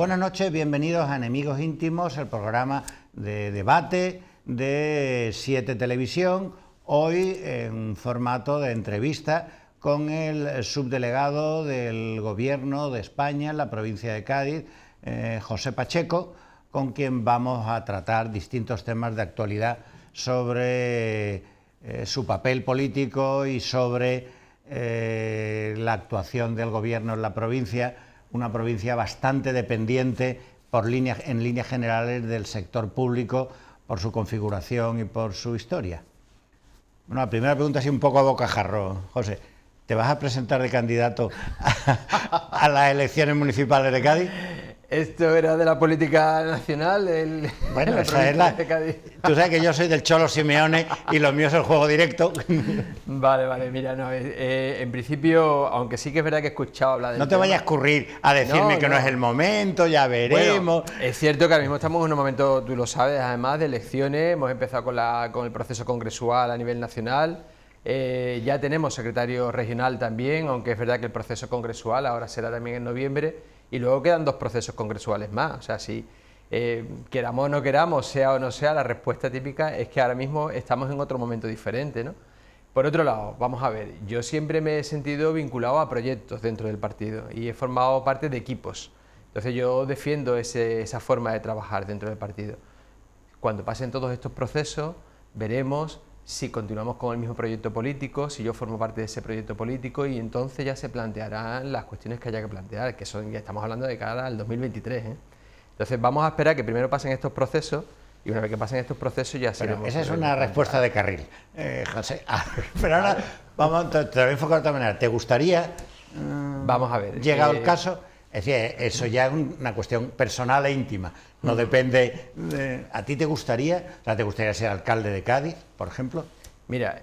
Buenas noches, bienvenidos a Enemigos Íntimos, el programa de debate de 7 Televisión, hoy en formato de entrevista con el subdelegado del Gobierno de España en la provincia de Cádiz, José Pacheco, con quien vamos a tratar distintos temas de actualidad sobre su papel político y sobre la actuación del Gobierno en la provincia, una provincia bastante dependiente en líneas generales del sector público por su configuración y por su historia. Bueno, la primera pregunta es un poco a bocajarro, José. ¿Te vas a presentar de candidato a las elecciones municipales de Cádiz? Esto era de la política nacional, bueno, esa es la... Tú sabes que yo soy del Cholo Simeone y lo mío es el juego directo. Vale, mira, no, en principio, aunque sí que es verdad que he escuchado hablar del No te vayas a escurrir a decirme que no es el momento, ya veremos. Bueno, es cierto que ahora mismo estamos en un momento, tú lo sabes, además de elecciones, hemos empezado con el proceso congresual a nivel nacional, ya tenemos secretario regional también, aunque es verdad que el proceso congresual ahora será también en noviembre, y luego quedan 2 procesos congresuales más. O sea, si queramos o no queramos, sea o no sea, la respuesta típica es que ahora mismo estamos en otro momento diferente, ¿no? Por otro lado, vamos a ver, yo siempre me he sentido vinculado a proyectos dentro del partido y he formado parte de equipos. Entonces yo defiendo esa forma de trabajar dentro del partido. Cuando pasen todos estos procesos, veremos si continuamos con el mismo proyecto político, si yo formo parte de ese proyecto político, y entonces ya se plantearán las cuestiones que haya que plantear, que son, ya estamos hablando de cara al 2023, ¿eh? Entonces vamos a esperar que primero pasen estos procesos, y una vez que pasen estos procesos ya seremos... Esa es una respuesta de carril, José. Pero ahora te lo voy a enfocar de otra manera. ¿Te gustaría, vamos a ver, llegado el caso... Es decir, eso ya es una cuestión personal e íntima, no depende... ¿A ti te gustaría? O sea, ¿te gustaría ser alcalde de Cádiz, por ejemplo? Mira,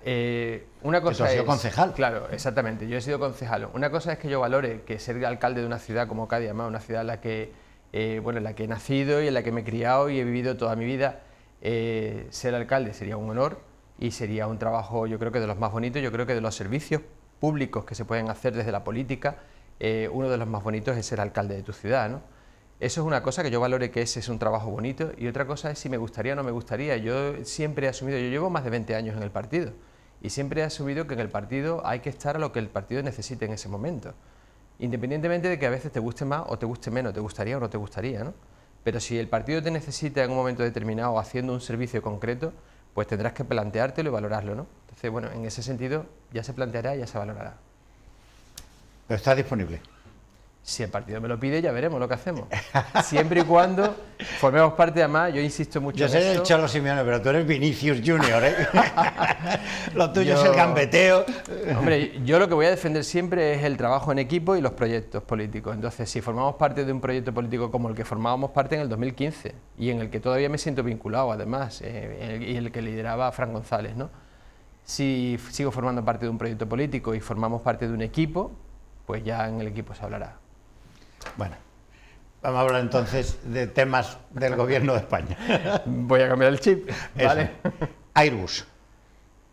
una cosa es... ¿Tú has sido concejal? Claro, exactamente, yo he sido concejal. Una cosa es que yo valore que ser alcalde de una ciudad como Cádiz, además una ciudad en la que, en la que he nacido y en la que me he criado y he vivido toda mi vida, ser alcalde sería un honor y sería un trabajo, yo creo que de los más bonitos. Yo creo que de los servicios públicos que se pueden hacer desde la política, uno de los más bonitos es ser alcalde de tu ciudad, ¿no? Eso es una cosa que yo valore, que ese es un trabajo bonito, y otra cosa es si me gustaría o no me gustaría. Yo siempre he asumido, yo llevo más de 20 años en el partido, y siempre he asumido que en el partido hay que estar a lo que el partido necesite en ese momento, independientemente de que a veces te guste más o te guste menos, te gustaría o no te gustaría, ¿no? Pero si el partido te necesita en un momento determinado haciendo un servicio concreto, pues tendrás que planteártelo y valorarlo, ¿no? Entonces, bueno, en ese sentido ya se planteará y ya se valorará. Pero está disponible. Si el partido me lo pide, ya veremos lo que hacemos. Siempre y cuando formemos parte, además, yo insisto mucho en eso. Yo soy el Cholo Simeone, pero tú eres Vinicius Junior, ¿eh? Lo tuyo es el gambeteo. Hombre, yo lo que voy a defender siempre es el trabajo en equipo y los proyectos políticos. Entonces, si formamos parte de un proyecto político como el que formábamos parte en el 2015, y en el que todavía me siento vinculado, además, y el que lideraba Fran González, ¿no? Si sigo formando parte de un proyecto político y formamos parte de un equipo, pues ya en el equipo se hablará. Bueno, vamos a hablar entonces de temas del Gobierno de España. Voy a cambiar el chip, ¿vale? Airbus.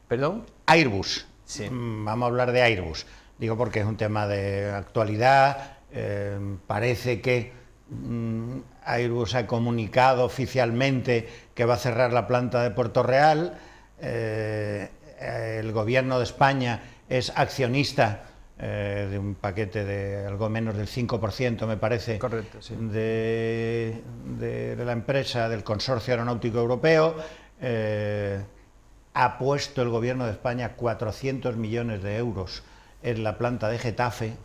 ¿Perdón? Airbus. Sí. Vamos a hablar de Airbus. Digo porque es un tema de actualidad. Parece que Airbus ha comunicado oficialmente que va a cerrar la planta de Puerto Real. El Gobierno de España es accionista de un paquete de algo menos del 5%, me parece. Correcto, sí. de la empresa, del Consorcio Aeronáutico Europeo. Ha puesto el Gobierno de España 400 millones de euros en la planta de Getafe.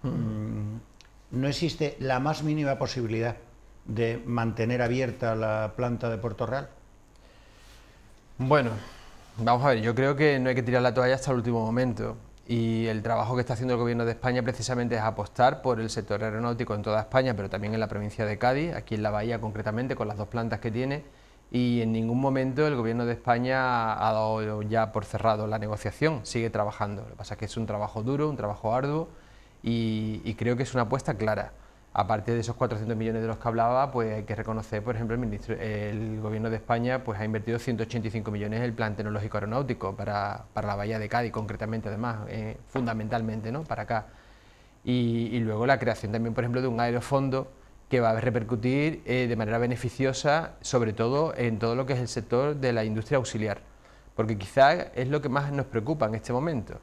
¿No existe la más mínima posibilidad de mantener abierta la planta de Puerto Real? Bueno, vamos a ver, yo creo que no hay que tirar la toalla hasta el último momento. Y el trabajo que está haciendo el Gobierno de España precisamente es apostar por el sector aeronáutico en toda España, pero también en la provincia de Cádiz, aquí en la Bahía concretamente, con las 2 plantas que tiene, y en ningún momento el Gobierno de España ha dado ya por cerrado la negociación, sigue trabajando. Lo que pasa es que es un trabajo duro, un trabajo arduo, y creo que es una apuesta clara. Aparte de esos 400 millones de los que hablaba, pues hay que reconocer, por ejemplo, el Gobierno de España pues ha invertido 185 millones en el Plan Tecnológico Aeronáutico para la Bahía de Cádiz, concretamente, además, fundamentalmente, ¿no?, para acá. Y luego la creación también, por ejemplo, de un aerofondo que va a repercutir de manera beneficiosa, sobre todo en todo lo que es el sector de la industria auxiliar, porque quizás es lo que más nos preocupa en este momento.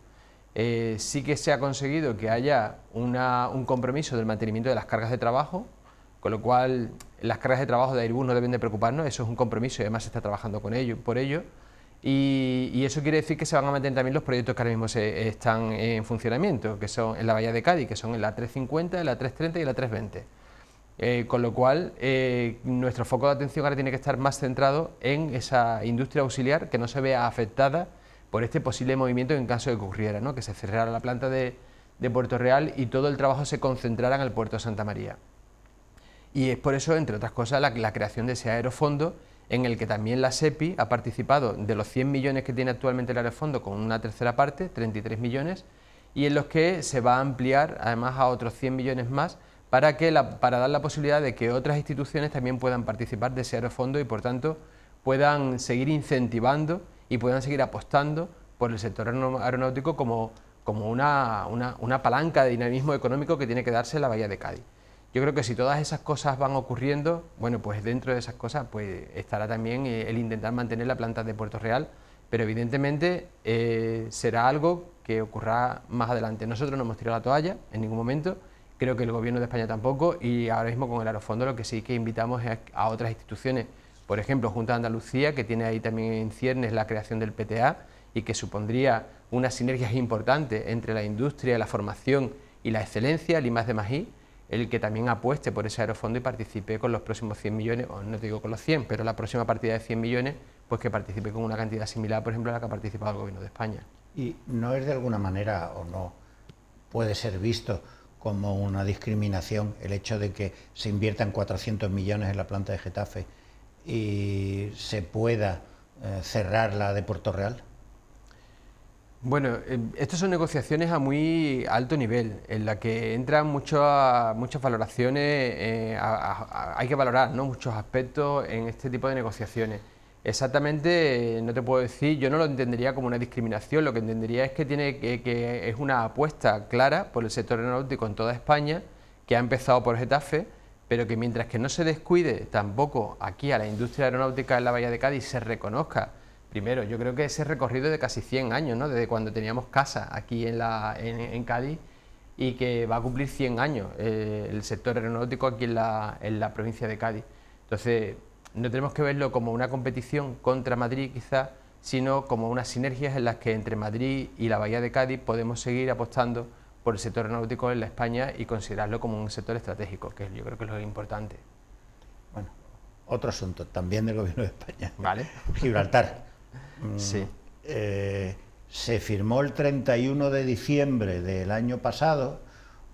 Sí que se ha conseguido que haya un compromiso del mantenimiento de las cargas de trabajo, con lo cual las cargas de trabajo de Airbus no deben de preocuparnos, eso es un compromiso y además se está trabajando por ello. Y eso quiere decir que se van a mantener también los proyectos que ahora mismo están en funcionamiento, que son en la Bahía de Cádiz, que son en la 350, la 330 y la 320. Con lo cual, nuestro foco de atención ahora tiene que estar más centrado en esa industria auxiliar que no se vea afectada por este posible movimiento en caso de que ocurriera, ¿no? Que se cerrara la planta de Puerto Real y todo el trabajo se concentrara en el puerto de Santa María. Y es por eso, entre otras cosas, la creación de ese aerofondo, en el que también la SEPI ha participado de los 100 millones que tiene actualmente el aerofondo con una tercera parte, 33 millones, y en los que se va a ampliar además a otros 100 millones más para dar la posibilidad de que otras instituciones también puedan participar de ese aerofondo y por tanto puedan seguir incentivando y puedan seguir apostando por el sector aeronáutico como una palanca de dinamismo económico que tiene que darse la Bahía de Cádiz. Yo creo que si todas esas cosas van ocurriendo, bueno, pues dentro de esas cosas pues estará también el intentar mantener la planta de Puerto Real, pero evidentemente será algo que ocurra más adelante. Nosotros no hemos tirado la toalla en ningún momento, creo que el Gobierno de España tampoco, y ahora mismo con el Aerofondo lo que sí que invitamos es a otras instituciones, por ejemplo Junta de Andalucía, que tiene ahí también en ciernes la creación del PTA y que supondría unas sinergias importantes entre la industria, la formación y la excelencia, el I+D+I, el que también apueste por ese aerofondo y participe con los próximos 100 millones, o no te digo con los 100, pero la próxima partida de 100 millones, pues que participe con una cantidad similar, por ejemplo, a la que ha participado el Gobierno de España. ¿Y no es de alguna manera, o no puede ser visto como una discriminación el hecho de que se inviertan 400 millones en la planta de Getafe y se pueda cerrar la de Puerto Real? Bueno, estas son negociaciones a muy alto nivel, en la que entran muchas valoraciones, hay que valorar, ¿no?, muchos aspectos en este tipo de negociaciones. Exactamente, no te puedo decir, yo no lo entendería como una discriminación, lo que entendería es que es una apuesta clara por el sector aeronáutico en toda España, que ha empezado por Getafe, pero que mientras que no se descuide tampoco aquí a la industria aeronáutica en la Bahía de Cádiz se reconozca. Primero, yo creo que ese recorrido de casi 100 años, ¿no?, desde cuando teníamos casa aquí en Cádiz, y que va a cumplir 100 años el sector aeronáutico aquí en la provincia de Cádiz. Entonces, no tenemos que verlo como una competición contra Madrid quizás, sino como unas sinergias en las que entre Madrid y la Bahía de Cádiz podemos seguir apostando por el sector aeronáutico en la España y considerarlo como un sector estratégico, que yo creo que es lo importante. Bueno, otro asunto, también del Gobierno de España. Vale. Gibraltar. Sí. Se firmó el 31 de diciembre del año pasado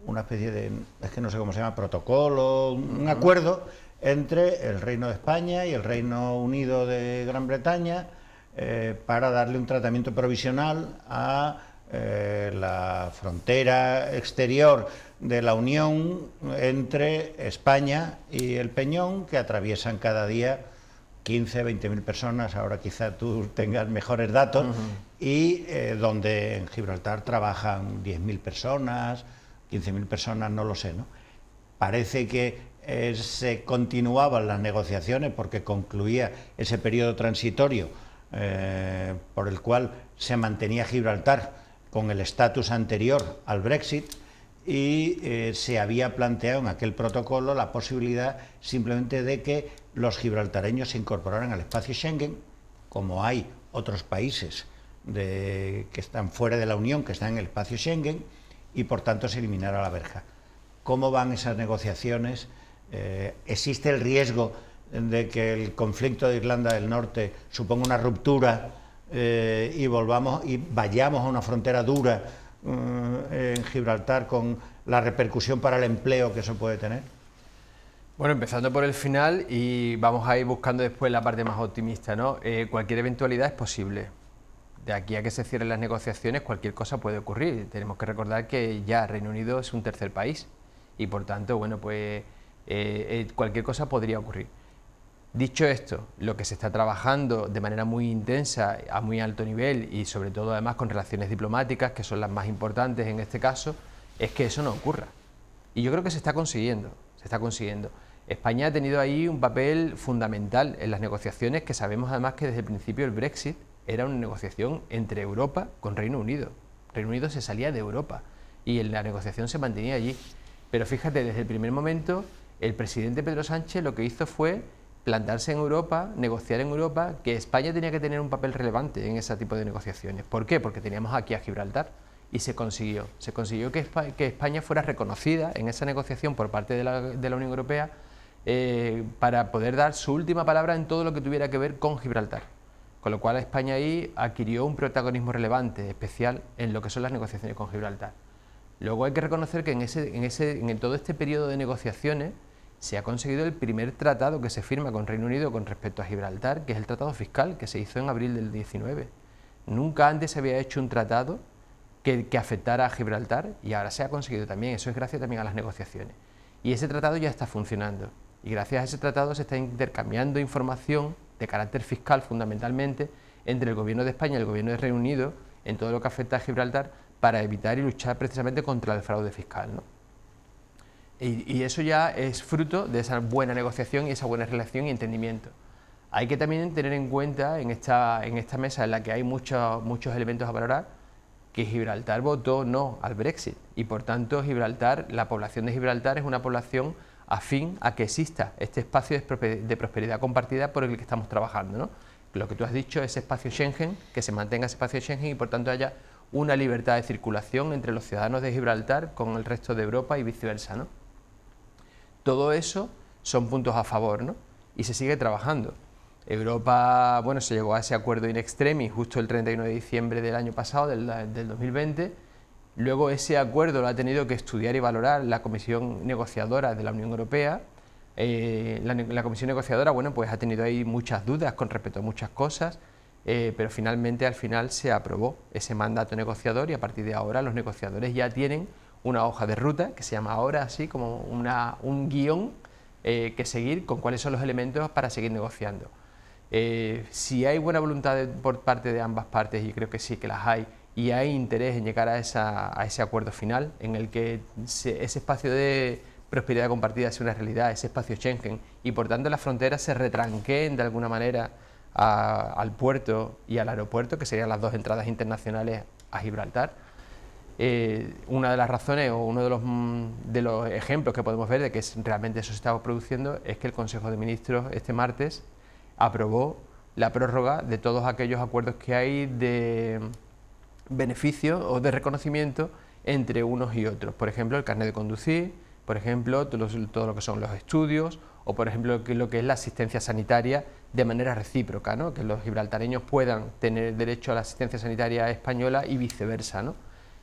una especie de, es que no sé cómo se llama, protocolo, un acuerdo entre el Reino de España y el Reino Unido de Gran Bretaña para darle un tratamiento provisional a la frontera exterior de la Unión entre España y el Peñón, que atraviesan cada día 15, 20.000 personas, ahora quizá tú tengas mejores datos, y donde en Gibraltar trabajan 10.000 personas, 15.000 personas, no lo sé, ¿no? Parece que se continuaban las negociaciones porque concluía ese periodo transitorio por el cual se mantenía Gibraltar con el estatus anterior al Brexit, y se había planteado en aquel protocolo la posibilidad simplemente de que los gibraltareños se incorporaran al espacio Schengen, como hay otros países que están fuera de la Unión, que están en el espacio Schengen, y por tanto se eliminara la verja. ¿Cómo van esas negociaciones? ¿Existe el riesgo de que el conflicto de Irlanda del Norte suponga una ruptura y vayamos a una frontera dura en Gibraltar, con la repercusión para el empleo que eso puede tener? Bueno, empezando por el final, y vamos a ir buscando después la parte más optimista, ¿no? Cualquier eventualidad es posible. De aquí a que se cierren las negociaciones, cualquier cosa puede ocurrir. Tenemos que recordar que ya Reino Unido es un tercer país y por tanto, bueno, pues cualquier cosa podría ocurrir. Dicho esto, lo que se está trabajando de manera muy intensa, a muy alto nivel y sobre todo además con relaciones diplomáticas, que son las más importantes en este caso, es que eso no ocurra. Y yo creo que se está consiguiendo, se está consiguiendo. España ha tenido ahí un papel fundamental en las negociaciones, que sabemos además que desde el principio el Brexit era una negociación entre Europa con Reino Unido. Reino Unido se salía de Europa y la negociación se mantenía allí. Pero fíjate, desde el primer momento el presidente Pedro Sánchez lo que hizo fue plantarse en Europa, negociar en Europa, que España tenía que tener un papel relevante en ese tipo de negociaciones. ¿Por qué? Porque teníamos aquí a Gibraltar y se consiguió que España fuera reconocida en esa negociación por parte de la Unión Europea para poder dar su última palabra en todo lo que tuviera que ver con Gibraltar. Con lo cual España ahí adquirió un protagonismo relevante, especial, en lo que son las negociaciones con Gibraltar. Luego hay que reconocer que en todo este periodo de negociaciones se ha conseguido el primer tratado que se firma con Reino Unido con respecto a Gibraltar, que es el tratado fiscal, que se hizo en abril del 19. Nunca antes se había hecho un tratado que afectara a Gibraltar y ahora se ha conseguido también. Eso es gracias también a las negociaciones. Y ese tratado ya está funcionando. Y gracias a ese tratado se está intercambiando información de carácter fiscal fundamentalmente entre el Gobierno de España y el Gobierno de Reino Unido en todo lo que afecta a Gibraltar para evitar y luchar precisamente contra el fraude fiscal, ¿no? Y eso ya es fruto de esa buena negociación y esa buena relación y entendimiento. Hay que también tener en cuenta en esta mesa en la que hay muchos elementos a valorar, que Gibraltar votó no al Brexit y por tanto la población de Gibraltar es una población afín a que exista este espacio de prosperidad compartida por el que estamos trabajando, ¿no? Lo que tú has dicho, ese espacio Schengen, que se mantenga ese espacio Schengen y por tanto haya una libertad de circulación entre los ciudadanos de Gibraltar con el resto de Europa y viceversa, ¿no? Todo eso son puntos a favor, ¿no? Y se sigue trabajando. Europa, bueno, se llegó a ese acuerdo in extremis justo el 31 de diciembre del año pasado, del 2020. Luego ese acuerdo lo ha tenido que estudiar y valorar la Comisión Negociadora de la Unión Europea. La Comisión Negociadora, bueno, pues ha tenido ahí muchas dudas con respecto a muchas cosas, pero finalmente al final se aprobó ese mandato negociador y a partir de ahora los negociadores ya tienen una hoja de ruta que se llama ahora así como un guión que seguir con cuáles son los elementos para seguir negociando. Si hay buena voluntad por parte de ambas partes, y creo que sí que las hay, y hay interés en llegar a ese acuerdo final en el que ese espacio de prosperidad compartida sea una realidad, ese espacio Schengen, y por tanto las fronteras se retranqueen de alguna manera al puerto y al aeropuerto, que serían las dos entradas internacionales a Gibraltar. Una de las razones o uno de los ejemplos que podemos ver de que realmente eso se está produciendo es que el Consejo de Ministros este martes aprobó la prórroga de todos aquellos acuerdos que hay de beneficio o de reconocimiento entre unos y otros. Por ejemplo, el carnet de conducir, por ejemplo, todo lo que son los estudios o, por ejemplo, lo que es la asistencia sanitaria de manera recíproca, ¿no? Que los gibraltareños puedan tener derecho a la asistencia sanitaria española y viceversa, ¿no?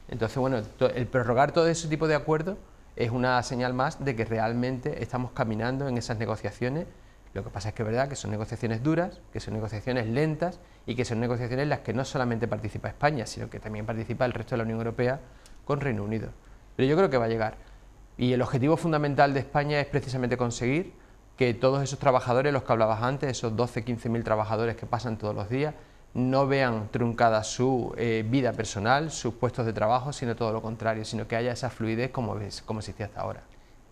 Entonces, bueno, el prorrogar todo ese tipo de acuerdos es una señal más de que realmente estamos caminando en esas negociaciones. Lo que pasa es que es verdad que son negociaciones duras, que son negociaciones lentas y que son negociaciones en las que no solamente participa España, sino que también participa el resto de la Unión Europea con Reino Unido. Pero yo creo que va a llegar. Y el objetivo fundamental de España es precisamente conseguir que todos esos trabajadores, los que hablabas antes, esos 12-15.000 trabajadores que pasan todos los días, no vean truncada su vida personal, sus puestos de trabajo, sino todo lo contrario, sino que haya esa fluidez como existía hasta ahora.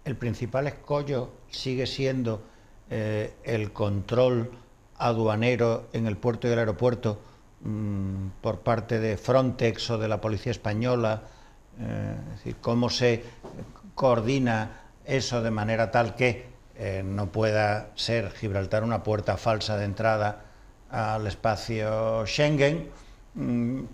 El principal escollo sigue siendo el control aduanero en el puerto y el aeropuerto por parte de Frontex o de la Policía Española, es decir, cómo se coordina eso de manera tal que no pueda ser Gibraltar una puerta falsa de entrada al espacio Schengen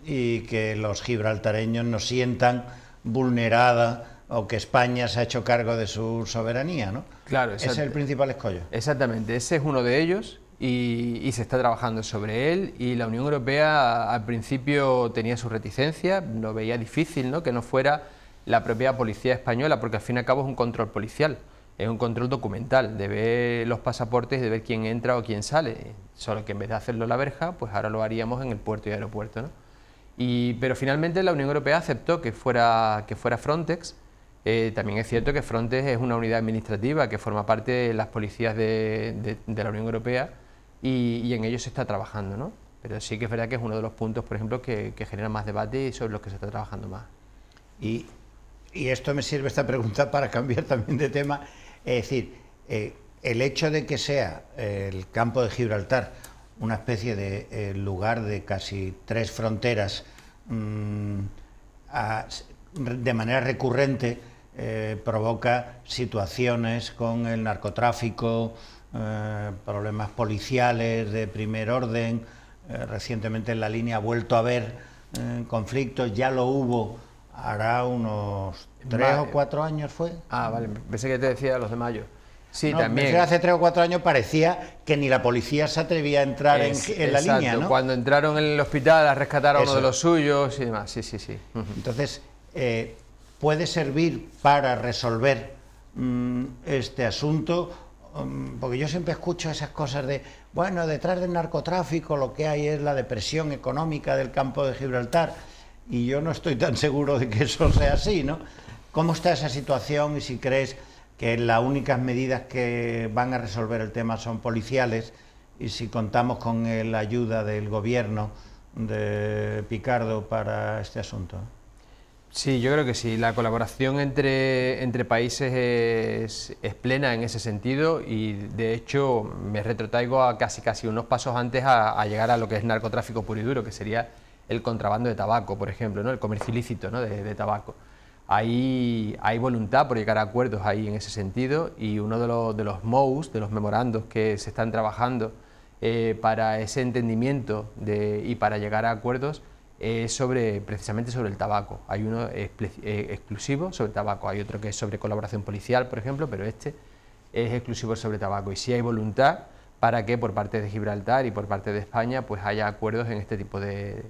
y que los gibraltareños no sientan vulnerada o que España se ha hecho cargo de su soberanía, ¿no? Claro, ese es el principal escollo. Exactamente, ese es uno de ellos y se está trabajando sobre él y la Unión Europea al principio tenía su reticencia, lo veía difícil, ¿no? Que no fuera la propia policía española, porque al fin y al cabo es un control policial. Es un control documental, de ver los pasaportes y de ver quién entra o quién sale. Solo que en vez de hacerlo en la verja, pues ahora lo haríamos en el puerto y aeropuerto, ¿no? Pero finalmente la Unión Europea aceptó que fuera Frontex. También es cierto que Frontex es una unidad administrativa que forma parte de las policías de la Unión Europea y en ello se está trabajando, ¿no? Pero sí que es verdad que es uno de los puntos, por ejemplo, que genera más debate y sobre los que se está trabajando más. Y esto me sirve esta pregunta para cambiar también de tema. Es decir, el hecho de que sea el campo de Gibraltar una especie de lugar de casi 3 fronteras de manera recurrente, provoca situaciones con el narcotráfico, problemas policiales de primer orden. Recientemente en la línea ha vuelto a haber conflictos, ya lo hubo, hará unos 3 o 4 años fue. Ah, vale, pensé que te decía los de mayo. Sí, no, también. Hace 3 o 4 años parecía que ni la policía se atrevía a entrar en la línea, ¿no? Cuando entraron en el hospital a rescatar a uno de los suyos y demás, sí. Entonces, puede servir para resolver este asunto, porque yo siempre escucho esas cosas de, bueno, detrás del narcotráfico lo que hay es la depresión económica del campo de Gibraltar, y yo no estoy tan seguro de que eso sea así, ¿no? ¿Cómo está esa situación y si crees que las únicas medidas que van a resolver el tema son policiales y si contamos con la ayuda del gobierno de Picardo para este asunto? Sí, yo creo que sí. La colaboración entre países es plena en ese sentido y de hecho me retrotraigo a casi unos pasos antes a llegar a lo que es narcotráfico puro y duro, que sería el contrabando de tabaco, por ejemplo, ¿no? El comercio ilícito, ¿no? de tabaco. Hay voluntad por llegar a acuerdos ahí en ese sentido y uno de los MOUs, de los memorandos que se están trabajando para ese entendimiento y para llegar a acuerdos es precisamente sobre el tabaco. Hay uno exclusivo sobre tabaco, hay otro que es sobre colaboración policial, por ejemplo, pero este es exclusivo sobre tabaco y sí hay voluntad para que por parte de Gibraltar y por parte de España pues haya acuerdos en este tipo de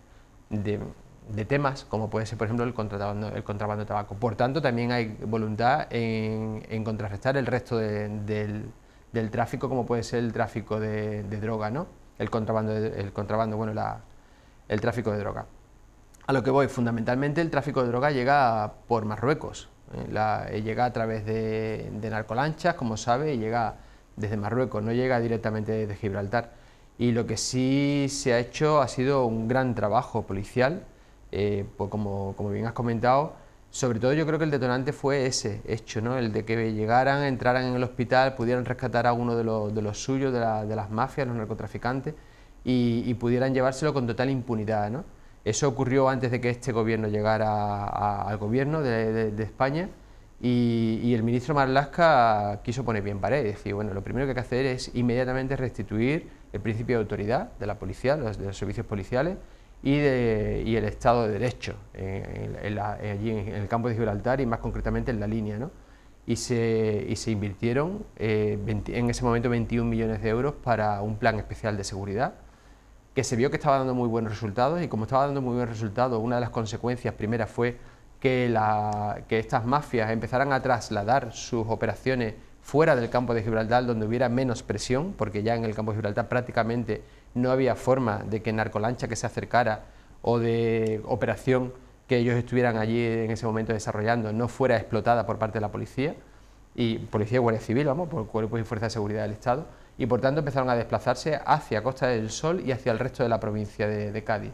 temas, como puede ser, por ejemplo, el contrabando de tabaco. Por tanto, también hay voluntad en contrarrestar el resto del tráfico, como puede ser el tráfico de droga, ¿no? El tráfico de droga. A lo que voy, fundamentalmente el tráfico de droga llega por Marruecos, llega a través de narcolanchas, como sabe, y llega desde Marruecos, no llega directamente desde Gibraltar. Y lo que sí se ha hecho ha sido un gran trabajo policial, pues como bien has comentado. Sobre todo yo creo que el detonante fue ese hecho, ¿no? El de que llegaran, entraran en el hospital, pudieran rescatar a uno de los suyos, de las mafias, los narcotraficantes, y pudieran llevárselo con total impunidad, ¿no? Eso ocurrió antes de que este gobierno llegara al gobierno de España y el ministro Marlaska quiso poner bien pared, es decir, bueno, lo primero que hay que hacer es inmediatamente restituir el principio de autoridad de la policía, de los servicios policiales y el Estado de Derecho allí en el campo de Gibraltar y más concretamente en la línea, ¿no? Y se invirtieron en ese momento 21 millones de euros para un plan especial de seguridad que se vio que estaba dando muy buenos resultados y como estaba dando muy buenos resultados, una de las consecuencias primeras fue que estas mafias empezaran a trasladar sus operaciones fuera del campo de Gibraltar, donde hubiera menos presión, porque ya en el campo de Gibraltar prácticamente no había forma de que narcolancha que se acercara o de operación que ellos estuvieran allí en ese momento desarrollando no fuera explotada por parte de la policía y Guardia Civil, por cuerpos y fuerzas de seguridad del Estado, y por tanto empezaron a desplazarse hacia Costa del Sol y hacia el resto de la provincia de Cádiz.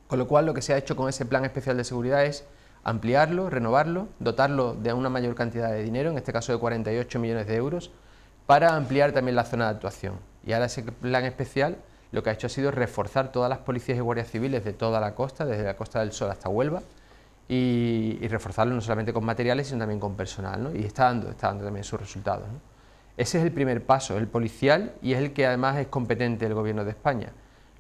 Con lo cual lo que se ha hecho con ese plan especial de seguridad es ampliarlo, renovarlo, dotarlo de una mayor cantidad de dinero, en este caso de 48 millones de euros, para ampliar también la zona de actuación. Y ahora ese plan especial lo que ha hecho ha sido reforzar todas las policías y guardias civiles de toda la costa, desde la Costa del Sol hasta Huelva, y reforzarlo no solamente con materiales, sino también con personal, ¿no? Y está dando también sus resultados, ¿no? Ese es el primer paso, el policial, y es el que además es competente el Gobierno de España.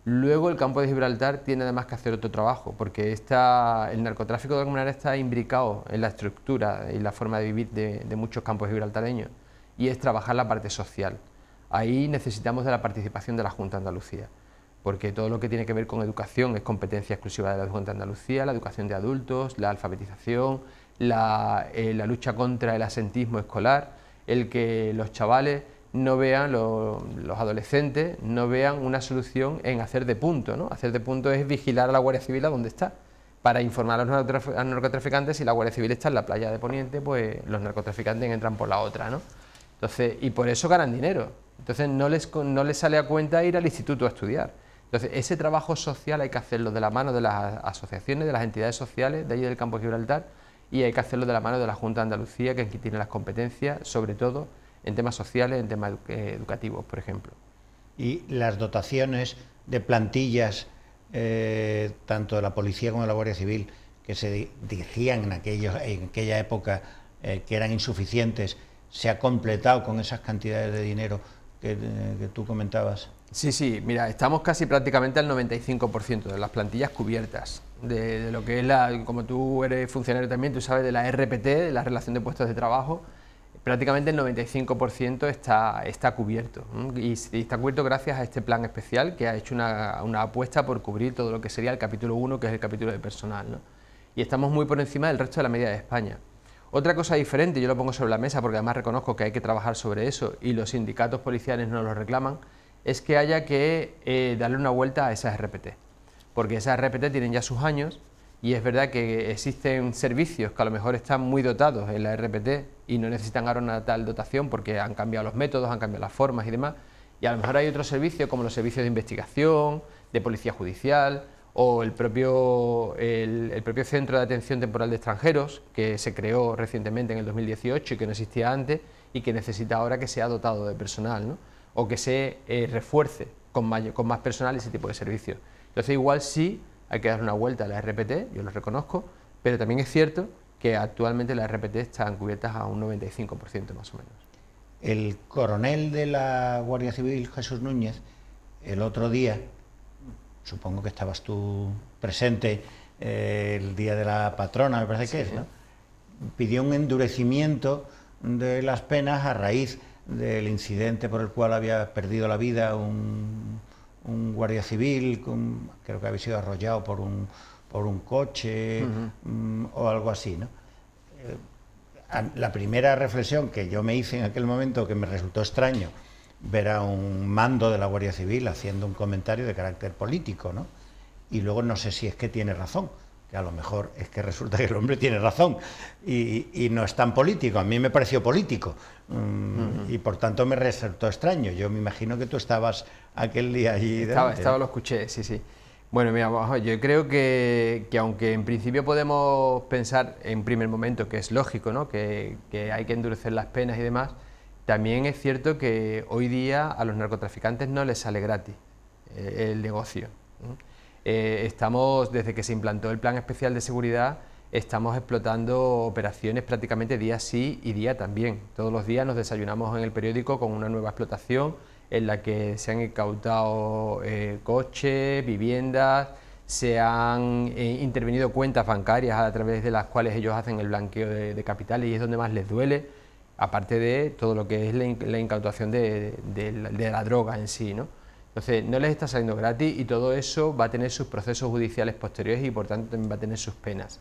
Luego el campo de Gibraltar tiene además que hacer otro trabajo, porque el narcotráfico de alguna manera está imbricado en la estructura y la forma de vivir de muchos campos gibraltareños, y es trabajar la parte social. Ahí necesitamos de la participación de la Junta de Andalucía, porque todo lo que tiene que ver con educación es competencia exclusiva de la Junta de Andalucía, la educación de adultos, la alfabetización, la lucha contra el asentismo escolar, el que los chavales no vean, los adolescentes no vean una solución en hacer de punto, ¿no? Hacer de punto es vigilar a la Guardia Civil a donde está, para informar a los narcotraficantes. Si la Guardia Civil está en la playa de Poniente, pues los narcotraficantes entran por la otra, ¿no? Entonces, y por eso ganan dinero. Entonces no les sale a cuenta ir al instituto a estudiar. Entonces ese trabajo social hay que hacerlo de la mano de las asociaciones, de las entidades sociales de allí del campo de Gibraltar, y hay que hacerlo de la mano de la Junta de Andalucía, que aquí tiene las competencias, sobre todo en temas sociales, en temas educativos, por ejemplo. Y las dotaciones de plantillas, tanto de la policía como de la Guardia Civil, que se dirigían en aquella época, que eran insuficientes, ¿se ha completado con esas cantidades de dinero que tú comentabas? Sí, mira, estamos casi prácticamente al 95% de las plantillas cubiertas, de lo que es como tú eres funcionario también, tú sabes de la RPT, de la relación de puestos de trabajo, prácticamente el 95% está cubierto, y está cubierto gracias a este plan especial que ha hecho una apuesta por cubrir todo lo que sería el capítulo 1, que es el capítulo de personal, ¿no? Y estamos muy por encima del resto de la media de España. Otra cosa diferente, yo lo pongo sobre la mesa porque además reconozco que hay que trabajar sobre eso y los sindicatos policiales nos lo reclaman, es que haya que darle una vuelta a esas RPT, porque esas RPT tienen ya sus años y es verdad que existen servicios que a lo mejor están muy dotados en la RPT y no necesitan ahora una tal dotación porque han cambiado los métodos, han cambiado las formas y demás, y a lo mejor hay otros servicios como los servicios de investigación, de policía judicial o el propio Centro de Atención Temporal de Extranjeros, que se creó recientemente en el 2018 y que no existía antes y que necesita ahora que sea dotado de personal, ¿no? O que se refuerce con más personal ese tipo de servicios. Entonces igual sí hay que dar una vuelta a la RPT, yo lo reconozco, pero también es cierto que actualmente las RPT están cubiertas a un 95% más o menos. El coronel de la Guardia Civil, Jesús Núñez, el otro día, supongo que estabas tú presente el día de la patrona, me parece que es, ¿no? Pidió un endurecimiento de las penas a raíz del incidente por el cual había perdido la vida un guardia civil, creo que había sido arrollado por un coche o algo así, ¿no? La primera reflexión que yo me hice en aquel momento, que me resultó extraño, ver a un mando de la Guardia Civil haciendo un comentario de carácter político, ¿no? Y luego no sé si es que tiene razón, que a lo mejor es que resulta que el hombre tiene razón y no es tan político. A mí me pareció político y por tanto me resultó extraño. Yo me imagino que tú estabas aquel día allí. Lo escuché, sí. Bueno, mira, yo creo que aunque en principio podemos pensar en primer momento que es lógico, ¿no? que hay que endurecer las penas y demás, también es cierto que hoy día a los narcotraficantes no les sale gratis el negocio, ¿no? Estamos, desde que se implantó el Plan Especial de Seguridad, estamos explotando operaciones prácticamente día sí y día también. Todos los días nos desayunamos en el periódico con una nueva explotación en la que se han incautado coches, viviendas, se han intervenido cuentas bancarias a través de las cuales ellos hacen el blanqueo de capitales y es donde más les duele, aparte de todo lo que es la incautación de la droga en sí, ¿no? Entonces, no les está saliendo gratis y todo eso va a tener sus procesos judiciales posteriores y, por tanto, también va a tener sus penas.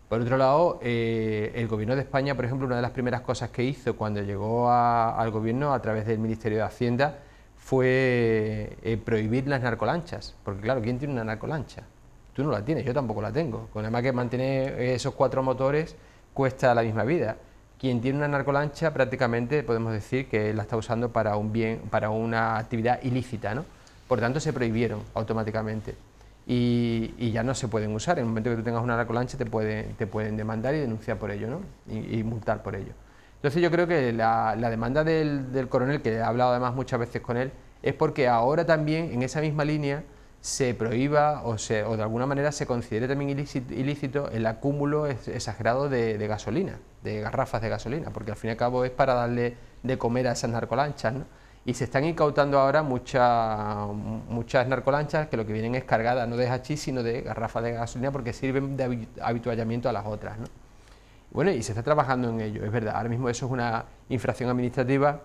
Por otro lado, el Gobierno de España, por ejemplo, una de las primeras cosas que hizo cuando llegó al Gobierno a través del Ministerio de Hacienda fue prohibir las narcolanchas. Porque, claro, ¿quién tiene una narcolancha? Tú no la tienes, yo tampoco la tengo. Con además que mantener esos 4 motores cuesta la misma vida. Quien tiene una narcolancha prácticamente podemos decir que la está usando para una actividad ilícita, ¿no? Por tanto, se prohibieron automáticamente y ya no se pueden usar. En el momento que tú tengas una narcolancha te pueden demandar y denunciar por ello, ¿no? Y multar por ello. Entonces yo creo que la demanda del coronel, que he hablado además muchas veces con él, es porque ahora también en esa misma línea se prohíba o de alguna manera se considere también ilícito el acúmulo exagerado de gasolina, de garrafas de gasolina, porque al fin y al cabo es para darle de comer a esas narcolanchas, ¿no? Y se están incautando ahora muchas narcolanchas que lo que vienen es cargadas no de hachís sino de garrafas de gasolina porque sirven de habituallamiento a las otras, ¿no? Bueno, y se está trabajando en ello, es verdad, ahora mismo eso es una infracción administrativa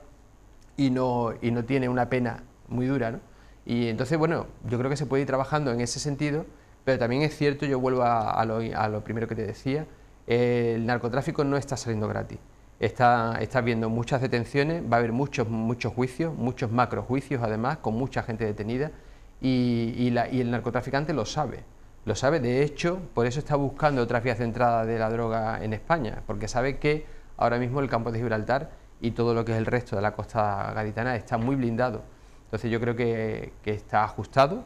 y no tiene una pena muy dura, ¿no? Y entonces, bueno, yo creo que se puede ir trabajando en ese sentido, pero también es cierto, yo vuelvo a lo primero que te decía, el narcotráfico no está saliendo gratis. Está habiendo muchas detenciones, va a haber muchos juicios, muchos macrojuicios además, con mucha gente detenida, y el narcotraficante lo sabe, de hecho, por eso está buscando otras vías de entrada de la droga en España, porque sabe que ahora mismo el campo de Gibraltar y todo lo que es el resto de la costa gaditana está muy blindado. Entonces yo creo que está ajustado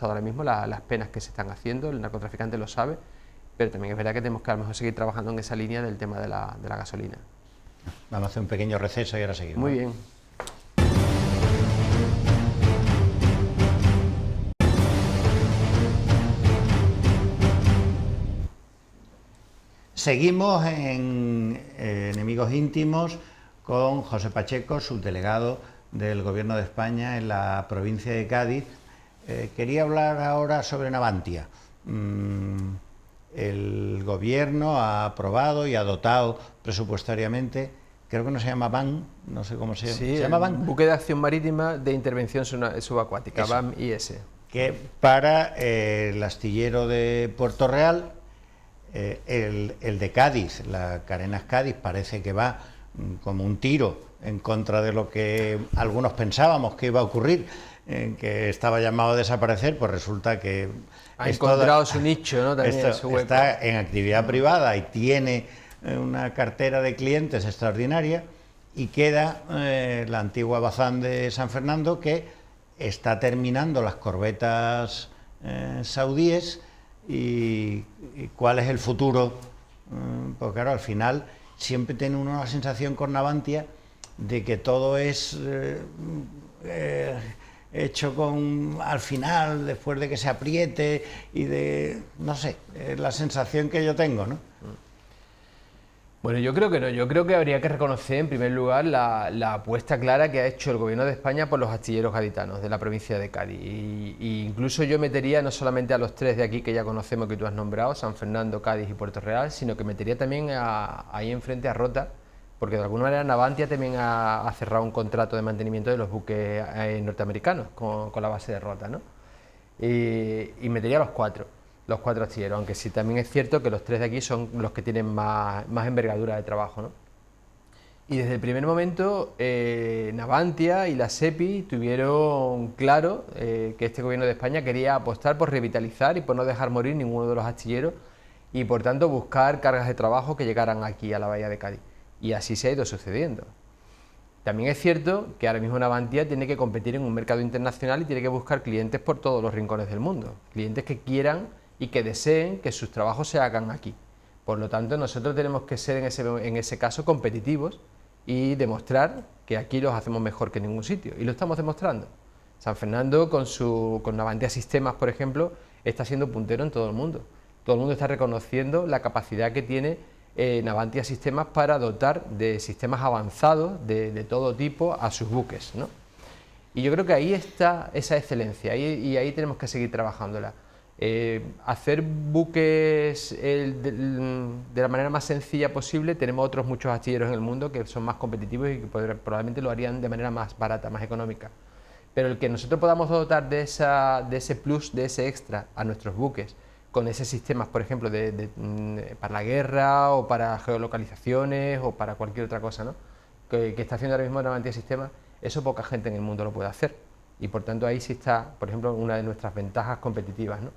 ahora mismo las penas que se están haciendo, el narcotraficante lo sabe, pero también es verdad que tenemos que a lo mejor seguir trabajando en esa línea del tema de la gasolina. Vamos a hacer un pequeño receso y ahora seguimos. Muy bien. Seguimos en Enemigos Íntimos con José Pacheco, subdelegado del Gobierno de España en la provincia de Cádiz. Quería hablar ahora sobre Navantia. El Gobierno ha aprobado y ha dotado presupuestariamente, creo que no se llama BAN, no sé cómo se llama. Sí, ¿Se llama BAN? Buque de Acción Marítima de Intervención Subacuática, BAM-IS. Que para el astillero de Puerto Real, el de Cádiz, la Carenas Cádiz, parece que va como un tiro en contra de lo que algunos pensábamos que iba a ocurrir, que estaba llamado a desaparecer, pues resulta que ha encontrado su nicho, ¿no? También su hueco. Está en actividad privada y tiene una cartera de clientes extraordinaria, y queda la antigua Bazán de San Fernando, que está terminando las corbetas saudíes. Y cuál es el futuro, porque claro, al final siempre tiene uno la sensación con Navantia de que todo es hecho al final, después de que se apriete, y de, no sé, la sensación que yo tengo, ¿no? Bueno, yo creo que no. Yo creo que habría que reconocer, en primer lugar, la apuesta clara que ha hecho el Gobierno de España por los astilleros gaditanos de la provincia de Cádiz. Y incluso yo metería no solamente a los tres de aquí que ya conocemos, que tú has nombrado, San Fernando, Cádiz y Puerto Real, sino que metería también ahí enfrente a Rota, porque de alguna manera Navantia también ha cerrado un contrato de mantenimiento de los buques norteamericanos con la base de Rota, ¿no? Y metería a los cuatro astilleros, aunque sí también es cierto que los tres de aquí son los que tienen más envergadura de trabajo, ¿no? Y desde el primer momento Navantia y la SEPI tuvieron claro que este Gobierno de España quería apostar por revitalizar y por no dejar morir ninguno de los astilleros, y por tanto buscar cargas de trabajo que llegaran aquí a la bahía de Cádiz, y así se ha ido sucediendo. También es cierto que ahora mismo Navantia tiene que competir en un mercado internacional y tiene que buscar clientes por todos los rincones del mundo, clientes que quieran y que deseen que sus trabajos se hagan aquí. Por lo tanto, nosotros tenemos que ser en ese caso competitivos y demostrar que aquí los hacemos mejor que en ningún sitio, y lo estamos demostrando. San Fernando con Navantia Sistemas, por ejemplo, está siendo puntero en todo el mundo. Todo el mundo está reconociendo la capacidad que tiene Navantia Sistemas para dotar de sistemas avanzados de todo tipo a sus buques, ¿no? Y yo creo que ahí está esa excelencia, y ahí tenemos que seguir trabajándola. Hacer buques de la manera más sencilla posible. Tenemos otros muchos astilleros en el mundo que son más competitivos y que probablemente lo harían de manera más barata, más económica, pero el que nosotros podamos dotar de ese plus, de ese extra a nuestros buques, con esos sistemas, por ejemplo, para la guerra o para geolocalizaciones o para cualquier otra cosa, ¿no? que está haciendo ahora mismo Navantia Sistemas, eso poca gente en el mundo lo puede hacer, y por tanto ahí sí está, por ejemplo, una de nuestras ventajas competitivas, ¿no?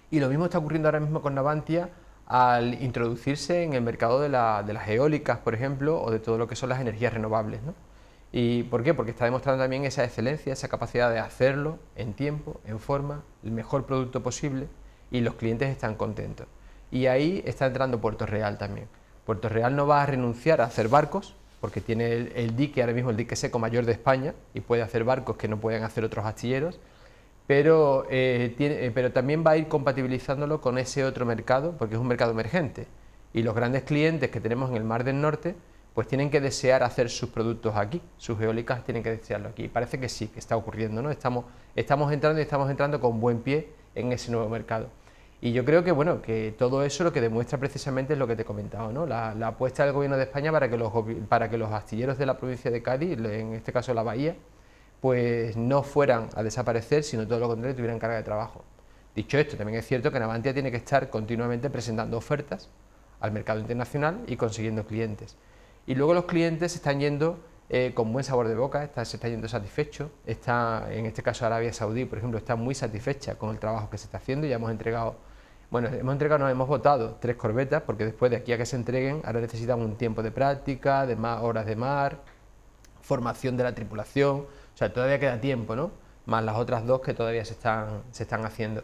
Y lo mismo está ocurriendo ahora mismo con Navantia al introducirse en el mercado de las eólicas, por ejemplo, o de todo lo que son las energías renovables, ¿no? ¿Y por qué? Porque está demostrando también esa excelencia, esa capacidad de hacerlo en tiempo, en forma, el mejor producto posible, y los clientes están contentos. Y ahí está entrando Puerto Real también. Puerto Real no va a renunciar a hacer barcos, porque tiene el dique, ahora mismo el dique seco mayor de España, y puede hacer barcos que no pueden hacer otros astilleros, pero también va a ir compatibilizándolo con ese otro mercado, porque es un mercado emergente, y los grandes clientes que tenemos en el Mar del Norte pues tienen que desear hacer sus productos aquí, sus eólicas tienen que desearlo aquí. Parece que sí, que está ocurriendo, ¿no? Estamos entrando con buen pie en ese nuevo mercado. Y yo creo que, bueno, que todo eso lo que demuestra precisamente es lo que te he comentado, ¿no? La apuesta del Gobierno de España para que los astilleros de la provincia de Cádiz, en este caso la bahía, pues no fueran a desaparecer, sino todo lo contrario, tuvieran carga de trabajo. Dicho esto, también es cierto que Navantia tiene que estar continuamente presentando ofertas al mercado internacional y consiguiendo clientes. Y luego los clientes se están yendo con buen sabor de boca, se está yendo satisfecho. En este caso Arabia Saudí, por ejemplo, está muy satisfecha con el trabajo que se está haciendo. Ya hemos votado 3 corbetas, porque después de aquí a que se entreguen, ahora necesitan un tiempo de práctica, de más horas de mar, formación de la tripulación. O sea, todavía queda tiempo, ¿no? Más las otras 2 que todavía se están haciendo.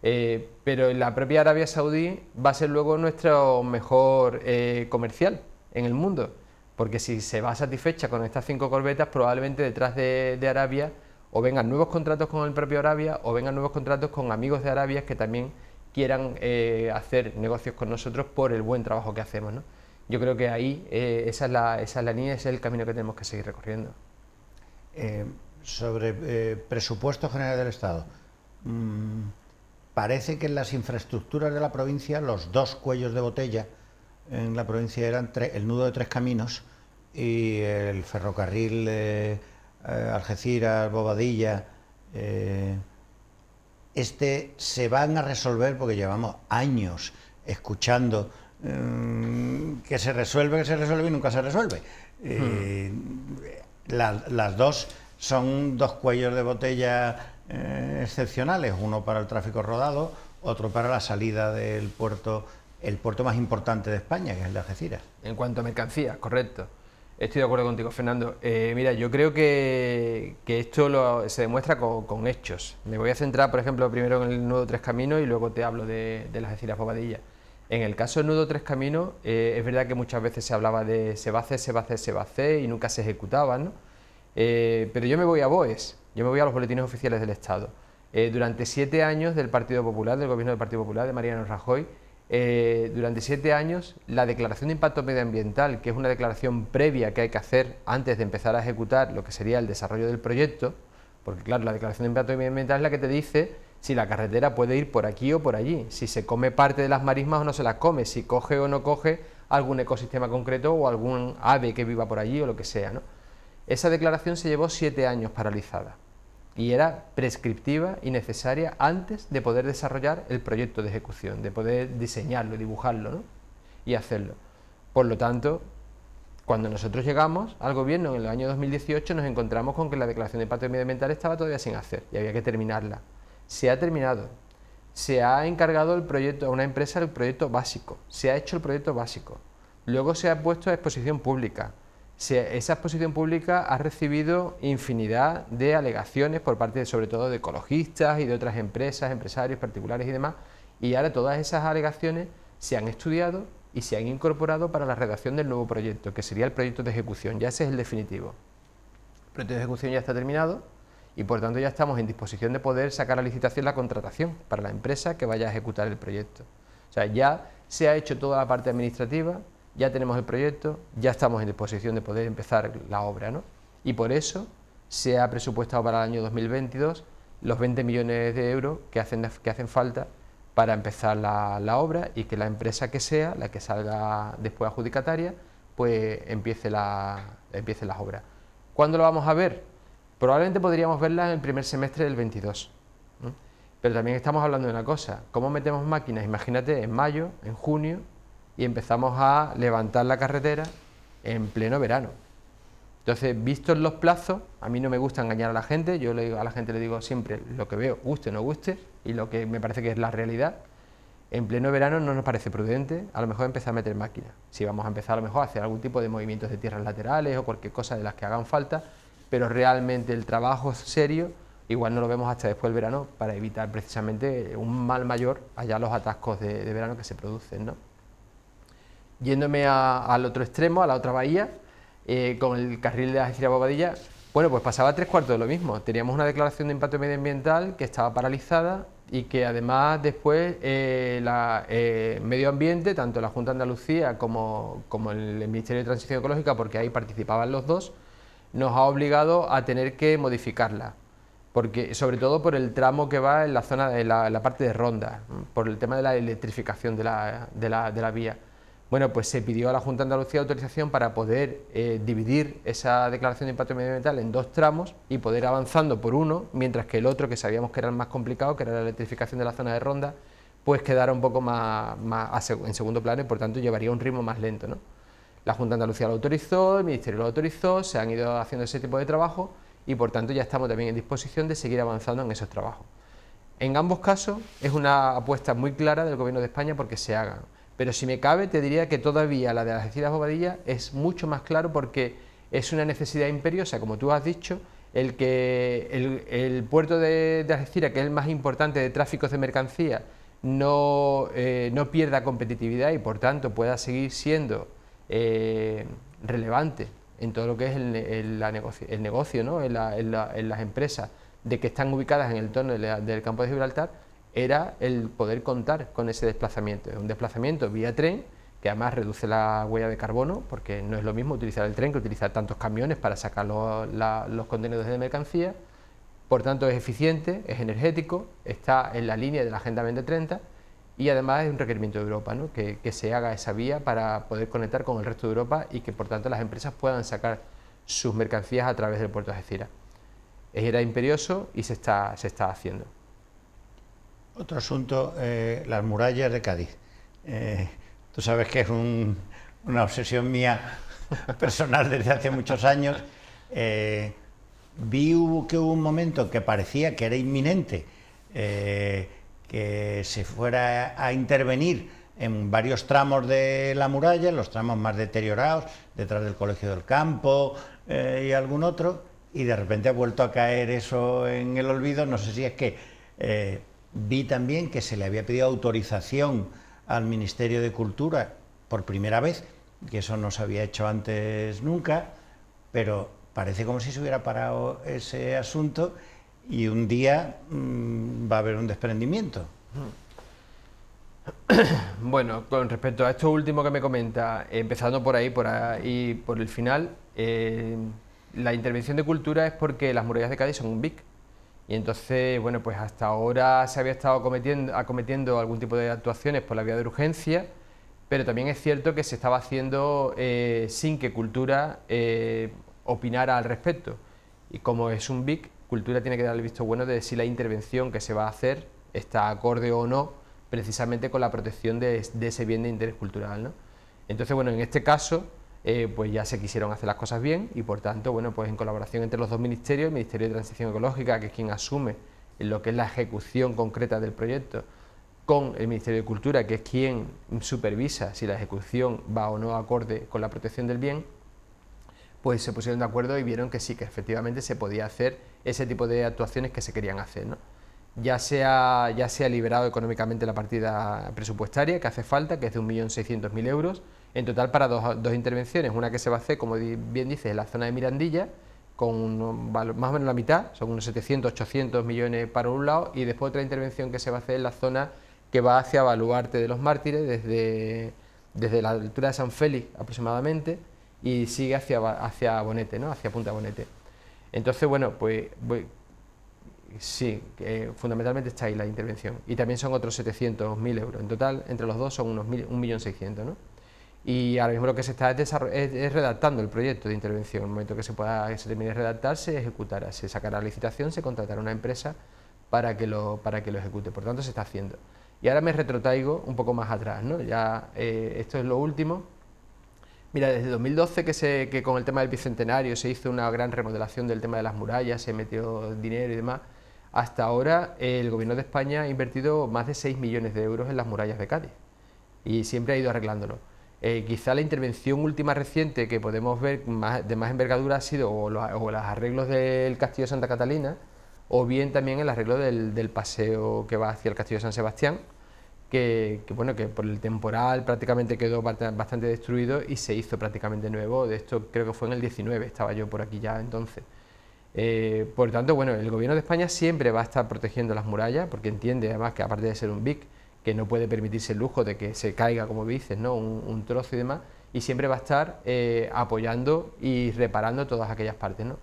Pero la propia Arabia Saudí va a ser luego nuestro mejor comercial en el mundo. porque si se va satisfecha con estas 5 corbetas, probablemente detrás de Arabia o vengan nuevos contratos con el propio Arabia o vengan nuevos contratos con amigos de Arabia que también quieran hacer negocios con nosotros por el buen trabajo que hacemos, ¿no? Yo creo que ahí esa es la línea, ese es el camino que tenemos que seguir recorriendo. Sobre presupuesto general del Estado, parece que en las infraestructuras de la provincia los 2 cuellos de botella en la provincia eran el nudo de 3 caminos y el ferrocarril Algeciras-Bobadilla. Se van a resolver porque llevamos años escuchando que se resuelve y nunca se resuelve. Las dos son 2 cuellos de botella excepcionales, uno para el tráfico rodado, otro para la salida del puerto, el puerto más importante de España, que es el de Algeciras. En cuanto a mercancías, correcto. Estoy de acuerdo contigo, Fernando. Mira, yo creo que esto se demuestra con hechos. Me voy a centrar, por ejemplo, primero en el nudo 3 Caminos y luego te hablo de las Algeciras-Bobadilla. En el caso del nudo 3 Caminos, es verdad que muchas veces se hablaba de se va a hacer y nunca se ejecutaba, ¿no? Pero yo me voy a BOEs, yo me voy a los boletines oficiales del Estado. Durante 7 años del Partido Popular, del gobierno del Partido Popular, de Mariano Rajoy, durante 7 años la declaración de impacto medioambiental, que es una declaración previa que hay que hacer antes de empezar a ejecutar lo que sería el desarrollo del proyecto, porque claro, la declaración de impacto medioambiental es la que te dice si la carretera puede ir por aquí o por allí, si se come parte de las marismas o no se las come, si coge o no coge algún ecosistema concreto o algún ave que viva por allí o lo que sea, ¿no? Esa declaración se llevó 7 años paralizada y era prescriptiva y necesaria antes de poder desarrollar el proyecto de ejecución, de poder diseñarlo, dibujarlo, ¿no? Y hacerlo. Por lo tanto, cuando nosotros llegamos al gobierno en el año 2018 nos encontramos con que la declaración de impacto medioambiental estaba todavía sin hacer y había que terminarla. Se ha terminado, se ha encargado el proyecto a una empresa el proyecto básico, se ha hecho el proyecto básico, luego se ha puesto a exposición pública. Esa exposición pública ha recibido infinidad de alegaciones por parte sobre todo de ecologistas y de otras empresas, empresarios particulares y demás, y ahora todas esas alegaciones se han estudiado y se han incorporado para la redacción del nuevo proyecto, que sería el proyecto de ejecución. Ya ese es el definitivo. El proyecto de ejecución ya está terminado y por tanto ya estamos en disposición de poder sacar a licitación la contratación para la empresa que vaya a ejecutar el proyecto. O sea, ya se ha hecho toda la parte administrativa, ya tenemos el proyecto, ya estamos en disposición de poder empezar la obra, ¿no? Y por eso se ha presupuestado para el año 2022 los 20 millones de euros que hacen falta para empezar la obra y que la empresa que sea, la que salga después adjudicataria, pues empiece las obras. ¿Cuándo lo vamos a ver? Probablemente podríamos verla en el primer semestre del 22. ¿No? Pero también estamos hablando de una cosa, ¿cómo metemos máquinas? Imagínate en mayo, en junio, y empezamos a levantar la carretera en pleno verano. Entonces, vistos los plazos, a mí no me gusta engañar a la gente, yo a la gente le digo siempre lo que veo, guste o no guste, y lo que me parece que es la realidad. En pleno verano no nos parece prudente, a lo mejor empezar a meter máquinas. Si vamos a empezar a lo mejor a hacer algún tipo de movimientos de tierras laterales o cualquier cosa de las que hagan falta, pero realmente el trabajo serio igual no lo vemos hasta después del verano para evitar precisamente un mal mayor allá los atascos de verano que se producen, ¿no? Yéndome al otro extremo, a la otra bahía, con el carril de Algeciras-Bobadilla, bueno, pues pasaba 3/4 de lo mismo. Teníamos una declaración de impacto medioambiental que estaba paralizada y que además después Medio Ambiente, tanto la Junta de Andalucía como el Ministerio de Transición Ecológica, porque ahí participaban los dos, nos ha obligado a tener que modificarla, porque sobre todo por el tramo que va en la zona de la parte de Ronda, por el tema de la electrificación de la vía. Bueno, pues se pidió a la Junta de Andalucía autorización para poder dividir esa declaración de impacto medioambiental en 2 tramos y poder ir avanzando por uno, mientras que el otro, que sabíamos que era el más complicado, que era la electrificación de la zona de Ronda, pues quedara un poco más en segundo plano y por tanto llevaría un ritmo más lento, ¿no? La Junta de Andalucía lo autorizó, el Ministerio lo autorizó, se han ido haciendo ese tipo de trabajo y por tanto ya estamos también en disposición de seguir avanzando en esos trabajos. En ambos casos es una apuesta muy clara del Gobierno de España porque se hagan. Pero si me cabe, te diría que todavía la de Algeciras-Bobadilla es mucho más claro porque es una necesidad imperiosa, como tú has dicho, el que el puerto de Algeciras, que es el más importante de tráficos de mercancías, no pierda competitividad y por tanto pueda seguir siendo relevante en todo lo que es el negocio, ¿no? en las empresas de que están ubicadas en el entorno del campo de Gibraltar, era el poder contar con ese desplazamiento. Es un desplazamiento vía tren, que además reduce la huella de carbono, porque no es lo mismo utilizar el tren que utilizar tantos camiones para sacar los contenedores de mercancía. Por tanto, es eficiente, es energético, está en la línea de la Agenda 2030 y además es un requerimiento de Europa, ¿no? que se haga esa vía para poder conectar con el resto de Europa y que por tanto las empresas puedan sacar sus mercancías a través del puerto de Algeciras. Era imperioso y se está haciendo. Otro asunto, las murallas de Cádiz. Tú sabes que es una obsesión mía personal desde hace muchos años. Vi que hubo un momento que parecía que era inminente que se fuera a intervenir en varios tramos de la muralla, en los tramos más deteriorados, detrás del Colegio del Campo y algún otro, y de repente ha vuelto a caer eso en el olvido. No sé si es que vi también que se le había pedido autorización al Ministerio de Cultura por primera vez, que eso no se había hecho antes nunca, pero parece como si se hubiera parado ese asunto y un día va a haber un desprendimiento. Bueno, con respecto a esto último que me comenta, empezando por ahí por el final, la intervención de cultura es porque las murallas de Cádiz son un BIC. Y entonces, bueno, pues hasta ahora se había estado acometiendo algún tipo de actuaciones por la vía de urgencia, pero también es cierto que se estaba haciendo sin que Cultura opinara al respecto. Y como es un BIC, Cultura tiene que dar el visto bueno de si la intervención que se va a hacer está acorde o no, precisamente con la protección de ese bien de interés cultural, ¿no? Entonces, bueno, en este caso, pues ya se quisieron hacer las cosas bien y por tanto, bueno, pues en colaboración entre los dos ministerios, el Ministerio de Transición Ecológica, que es quien asume lo que es la ejecución concreta del proyecto, con el Ministerio de Cultura, que es quien supervisa si la ejecución va o no acorde con la protección del bien, pues se pusieron de acuerdo y vieron que sí, que efectivamente se podía hacer ese tipo de actuaciones que se querían hacer, ¿no? Ya se ha liberado económicamente la partida presupuestaria que hace falta, que es de 1.600.000 euros, en total para dos intervenciones, una que se va a hacer, como bien dices, en la zona de Mirandilla, con más o menos la mitad, son unos 700-800 millones para un lado, y después otra intervención que se va a hacer en la zona que va hacia Baluarte de los Mártires, desde la altura de San Félix aproximadamente, y sigue hacia Bonete, ¿no? Hacia Punta Bonete. Entonces, bueno, pues sí, fundamentalmente está ahí la intervención. Y también son otros 700.000 euros. En total, entre los dos son unos 1.600.000, ¿no? Y ahora mismo lo que se está es redactando el proyecto de intervención. En el momento que se termine de redactar, se ejecutará, se sacará la licitación, se contratará una empresa para que lo ejecute. Por tanto, se está haciendo. Y ahora me retrotraigo un poco más atrás, ¿no? Ya esto es lo último. Mira, desde 2012 que con el tema del Bicentenario se hizo una gran remodelación del tema de las murallas, se metió dinero y demás, hasta ahora el Gobierno de España ha invertido más de 6 millones de euros en las murallas de Cádiz y siempre ha ido arreglándolo. Quizá la intervención última reciente que podemos ver de más envergadura ha sido o los arreglos del Castillo de Santa Catalina o bien también el arreglo del paseo que va hacia el Castillo de San Sebastián, que por el temporal prácticamente quedó bastante destruido y se hizo prácticamente nuevo. De esto creo que fue en el 19, estaba yo por aquí ya entonces. Por tanto, bueno, el Gobierno de España siempre va a estar protegiendo las murallas, porque entiende además que aparte de ser un BIC, que no puede permitirse el lujo de que se caiga, como dices, ¿no? un trozo y demás, y siempre va a estar apoyando y reparando todas aquellas partes, ¿no?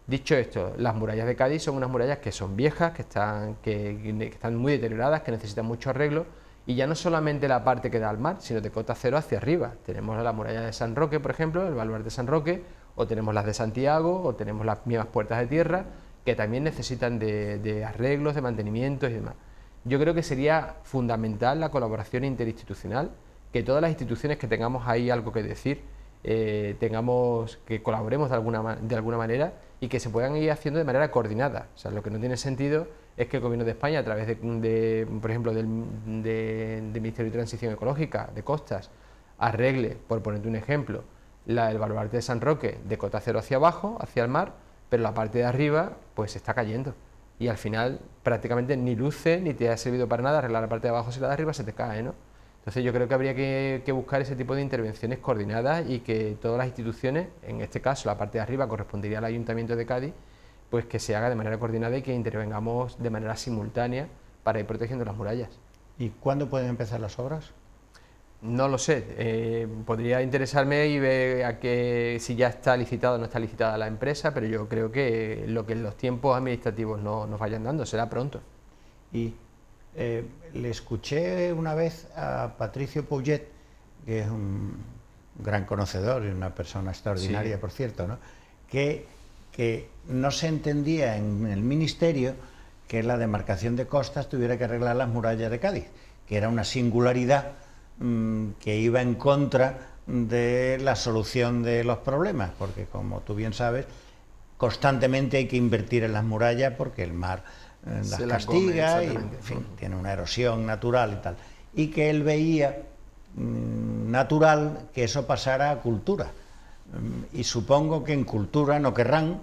Dicho esto, las murallas de Cádiz son unas murallas que son viejas, que están muy deterioradas, que necesitan mucho arreglo, y ya no solamente la parte que da al mar, sino de cota cero hacia arriba. Tenemos la muralla de San Roque, por ejemplo, el baluarte de San Roque, o tenemos las de Santiago, o tenemos las mismas puertas de tierra, que también necesitan de arreglos, de mantenimientos y demás. Yo creo que sería fundamental la colaboración interinstitucional, que todas las instituciones que tengamos ahí algo que decir, que colaboremos de alguna manera y que se puedan ir haciendo de manera coordinada. O sea, lo que no tiene sentido es que el Gobierno de España, a través por ejemplo, del Ministerio de Transición Ecológica, de Costas, arregle, por ponerte un ejemplo, el baluarte de San Roque de cota cero hacia abajo, hacia el mar, pero la parte de arriba pues está cayendo. Y al final prácticamente ni luce ni te ha servido para nada arreglar la parte de abajo si la de arriba se te cae, ¿no? Entonces yo creo que habría que buscar ese tipo de intervenciones coordinadas y que todas las instituciones, en este caso la parte de arriba correspondería al Ayuntamiento de Cádiz, pues que se haga de manera coordinada y que intervengamos de manera simultánea para ir protegiendo las murallas. ¿Y cuándo pueden empezar las obras? No lo sé, podría interesarme y ver si ya está licitada o no está licitada la empresa, pero yo creo que los tiempos administrativos nos vayan dando será pronto. Y le escuché una vez a Patricio Pouget, que es un gran conocedor y una persona extraordinaria, sí, por cierto, ¿no? que no se entendía en el Ministerio que la demarcación de costas tuviera que arreglar las murallas de Cádiz, que era una singularidad que iba en contra de la solución de los problemas, porque como tú bien sabes, constantemente hay que invertir en las murallas porque el mar las castiga y, en fin, tiene una erosión natural y tal. Y que él veía natural que eso pasara a cultura. Y supongo que en cultura no querrán,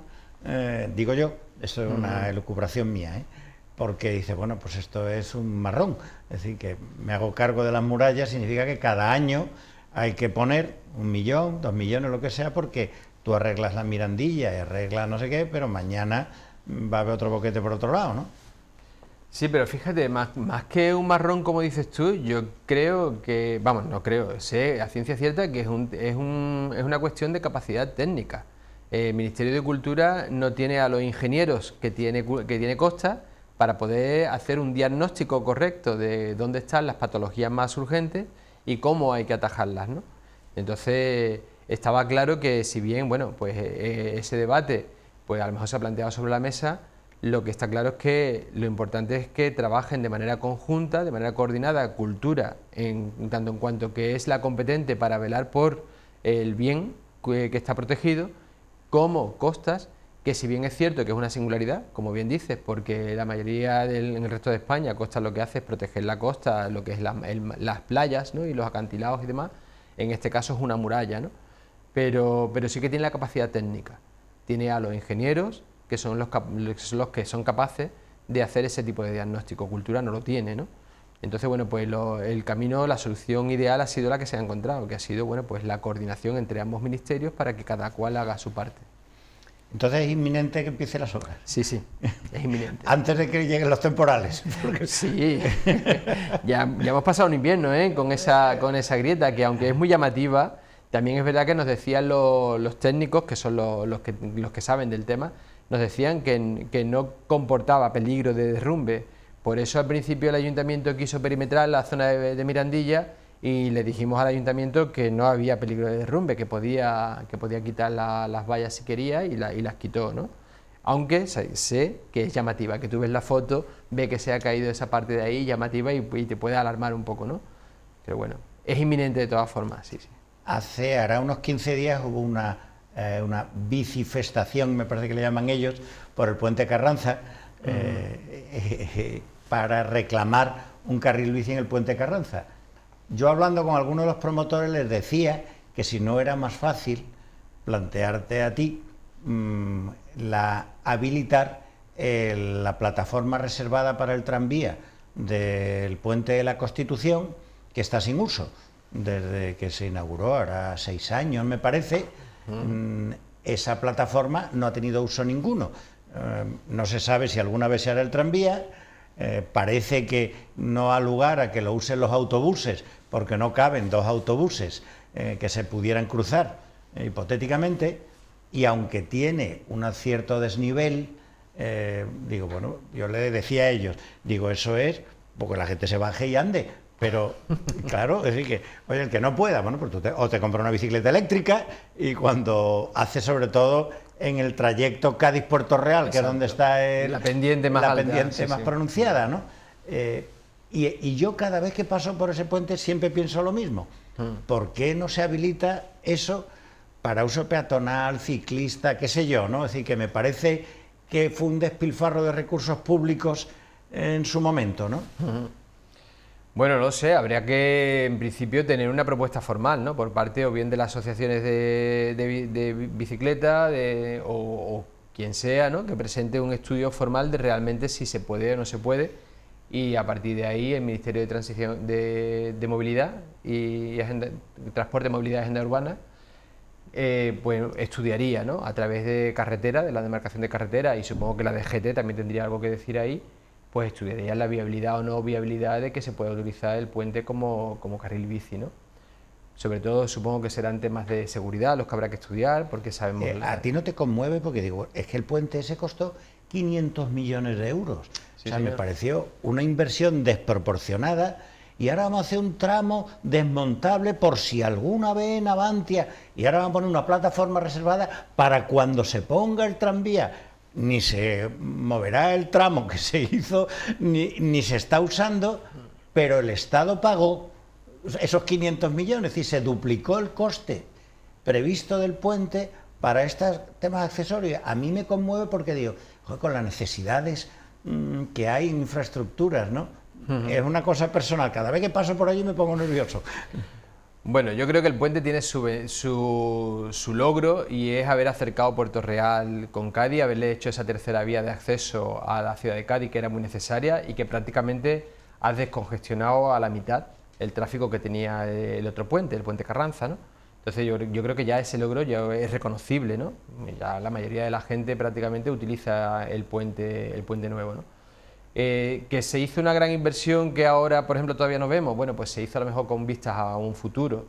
digo yo, eso es una elucubración mía, porque dice, bueno, pues esto es un marrón, es decir, que me hago cargo de las murallas significa que cada año hay que poner 1 millón, 2 millones, lo que sea, porque tú arreglas la Mirandilla y arreglas no sé qué, pero mañana va a haber otro boquete por otro lado, ¿no? Sí, pero fíjate, más que un marrón, como dices tú, yo creo que, vamos, no creo, sé a ciencia cierta que es una cuestión de capacidad técnica. El Ministerio de Cultura no tiene a los ingenieros que tiene Costa para poder hacer un diagnóstico correcto de dónde están las patologías más urgentes y cómo hay que atajarlas, ¿no? Entonces, estaba claro que si bien, bueno, pues ese debate, pues a lo mejor se ha planteado sobre la mesa, lo que está claro es que lo importante es que trabajen de manera conjunta, de manera coordinada, cultura, tanto en cuanto que es la competente para velar por el bien que está protegido, como costas, que si bien es cierto que es una singularidad, como bien dices, porque la mayoría en el resto de España, costas lo que hace es proteger la costa, lo que es las playas, ¿no? Y los acantilados y demás, en este caso es una muralla, ¿no? Pero sí que tiene la capacidad técnica, tiene a los ingenieros, que son los que son capaces de hacer ese tipo de diagnóstico. Cultura no lo tiene, ¿no? Entonces, bueno, pues el camino, la solución ideal ha sido la que se ha encontrado, que ha sido, bueno, pues la coordinación entre ambos ministerios para que cada cual haga su parte. Entonces es inminente que empiecen las obras. Sí, sí, es inminente. Antes de que lleguen los temporales. Sí, ya hemos pasado un invierno, con esa grieta, que aunque es muy llamativa, también es verdad que nos decían los técnicos, que son los que saben del tema, nos decían que no comportaba peligro de derrumbe. Por eso al principio el ayuntamiento quiso perimetrar la zona de Mirandilla y le dijimos al ayuntamiento que no había peligro de derrumbe, que podía quitar las vallas si quería y las quitó, ¿no? Aunque sé que es llamativa, que tú ves la foto, ve que se ha caído esa parte de ahí llamativa y te puede alarmar un poco, ¿no? Pero bueno, es inminente de todas formas, sí, sí. Hará unos 15 días hubo una bicifestación, me parece que le llaman ellos, por el puente Carranza, para reclamar un carril bici en el puente Carranza. Yo hablando con algunos de los promotores les decía que si no era más fácil plantearte a ti habilitar la plataforma reservada para el tranvía del puente de la Constitución, que está sin uso desde que se inauguró, ahora 6 años me parece. Esa plataforma no ha tenido uso ninguno. No se sabe si alguna vez se hará el tranvía. Parece que no ha lugar a que lo usen los autobuses, porque no caben 2 autobuses que se pudieran cruzar hipotéticamente, y aunque tiene un cierto desnivel, digo, bueno, yo le decía a ellos, digo, eso es porque la gente se baje y ande. Pero, claro, es decir que, oye, el que no pueda, bueno, pues o te compras una bicicleta eléctrica, y cuando hace, sobre todo en el trayecto Cádiz-Puerto Real, que es donde está la pendiente más pronunciada, ¿no? Y yo cada vez que paso por ese puente siempre pienso lo mismo. ¿Por qué no se habilita eso para uso peatonal, ciclista, qué sé yo, ¿no? Es decir, que me parece que fue un despilfarro de recursos públicos en su momento, ¿no? Bueno, no sé, habría que en principio tener una propuesta formal, ¿no? Por parte o bien de las asociaciones de bicicleta o quien sea, ¿no? Que presente un estudio formal de realmente si se puede o no se puede, y a partir de ahí el Ministerio de Transición de Movilidad y Transporte, Movilidad y Agenda Urbana pues estudiaría, ¿no?, a través de carretera, de la demarcación de carretera, y supongo que la DGT también tendría algo que decir ahí, pues estudiaría la viabilidad o no viabilidad de que se pueda utilizar el puente como carril bici, ¿no? Sobre todo supongo que serán temas de seguridad los que habrá que estudiar, porque sabemos... ¿A ti no te conmueve? Porque digo, es que el puente ese costó 500 millones de euros. Sí, o sea, señor. me pareció una inversión desproporcionada, y ahora vamos a hacer un tramo desmontable por si alguna vez en Avantia, y ahora vamos a poner una plataforma reservada para cuando se ponga el tranvía. Ni se moverá el tramo que se hizo, ni se está usando, pero el Estado pagó esos 500 millones, es decir, se duplicó el coste previsto del puente para estos temas accesorios. A mí me conmueve porque digo, joder, con las necesidades que hay en infraestructuras, ¿no? Es una cosa personal, cada vez que paso por allí me pongo nervioso. Bueno, yo creo que el puente tiene su logro, y es haber acercado Puerto Real con Cádiz, haberle hecho esa tercera vía de acceso a la ciudad de Cádiz, que era muy necesaria, y que prácticamente has descongestionado a la mitad el tráfico que tenía el otro puente, el puente Carranza, ¿no? Entonces yo creo que ya ese logro ya es reconocible, ¿no? Ya la mayoría de la gente prácticamente utiliza el puente nuevo, ¿no? Que se hizo una gran inversión que ahora, por ejemplo, todavía no vemos. Bueno, pues se hizo a lo mejor con vistas a un futuro,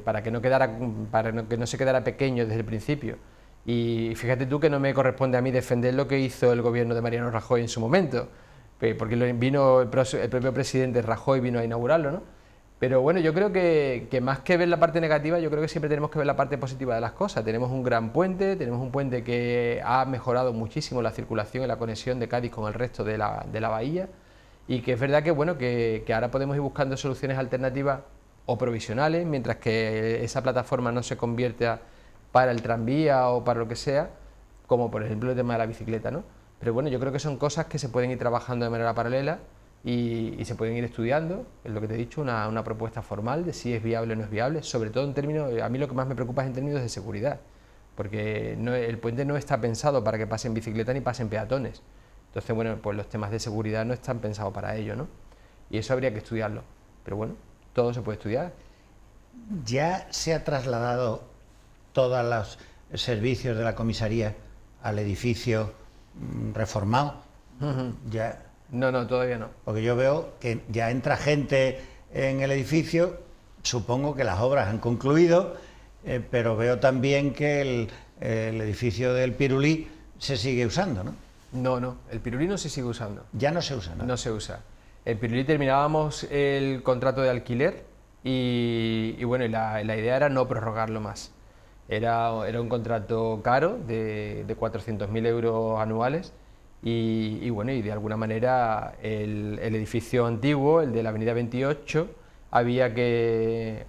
para que no se quedara pequeño desde el principio. Y fíjate tú que no me corresponde a mí defender lo que hizo el gobierno de Mariano Rajoy en su momento, porque vino el propio presidente Rajoy vino a inaugurarlo, ¿no? Pero bueno, yo creo que más que ver la parte negativa, yo creo que siempre tenemos que ver la parte positiva de las cosas. Tenemos un gran puente, tenemos un puente que ha mejorado muchísimo la circulación y la conexión de Cádiz con el resto de la bahía, y que es verdad que, bueno, que ahora podemos ir buscando soluciones alternativas o provisionales, mientras que esa plataforma no se convierta para el tranvía o para lo que sea, como por ejemplo el tema de la bicicleta, ¿no? Pero bueno, yo creo que son cosas que se pueden ir trabajando de manera paralela y se pueden ir estudiando, es lo que te he dicho, una propuesta formal de si es viable o no es viable, sobre todo en términos, a mí lo que más me preocupa es en términos de seguridad, porque el puente no está pensado para que pasen bicicletas ni pasen peatones. Entonces, bueno, pues los temas de seguridad no están pensados para ello, ¿no? Y eso habría que estudiarlo. Pero bueno, todo se puede estudiar. ¿Ya se ha trasladado todos los servicios de la comisaría al edificio reformado? Ya... No, todavía no. Porque yo veo que ya entra gente en el edificio, supongo que las obras han concluido, pero veo también que el edificio del Pirulí se sigue usando, ¿no? No, el Pirulí no se sigue usando. Ya no se usa, ¿no? No se usa. El Pirulí terminábamos el contrato de alquiler y bueno, la idea era no prorrogarlo más. Era un contrato caro de 400.000 euros anuales. Y bueno, y de alguna manera el edificio antiguo, el de la avenida 28, había que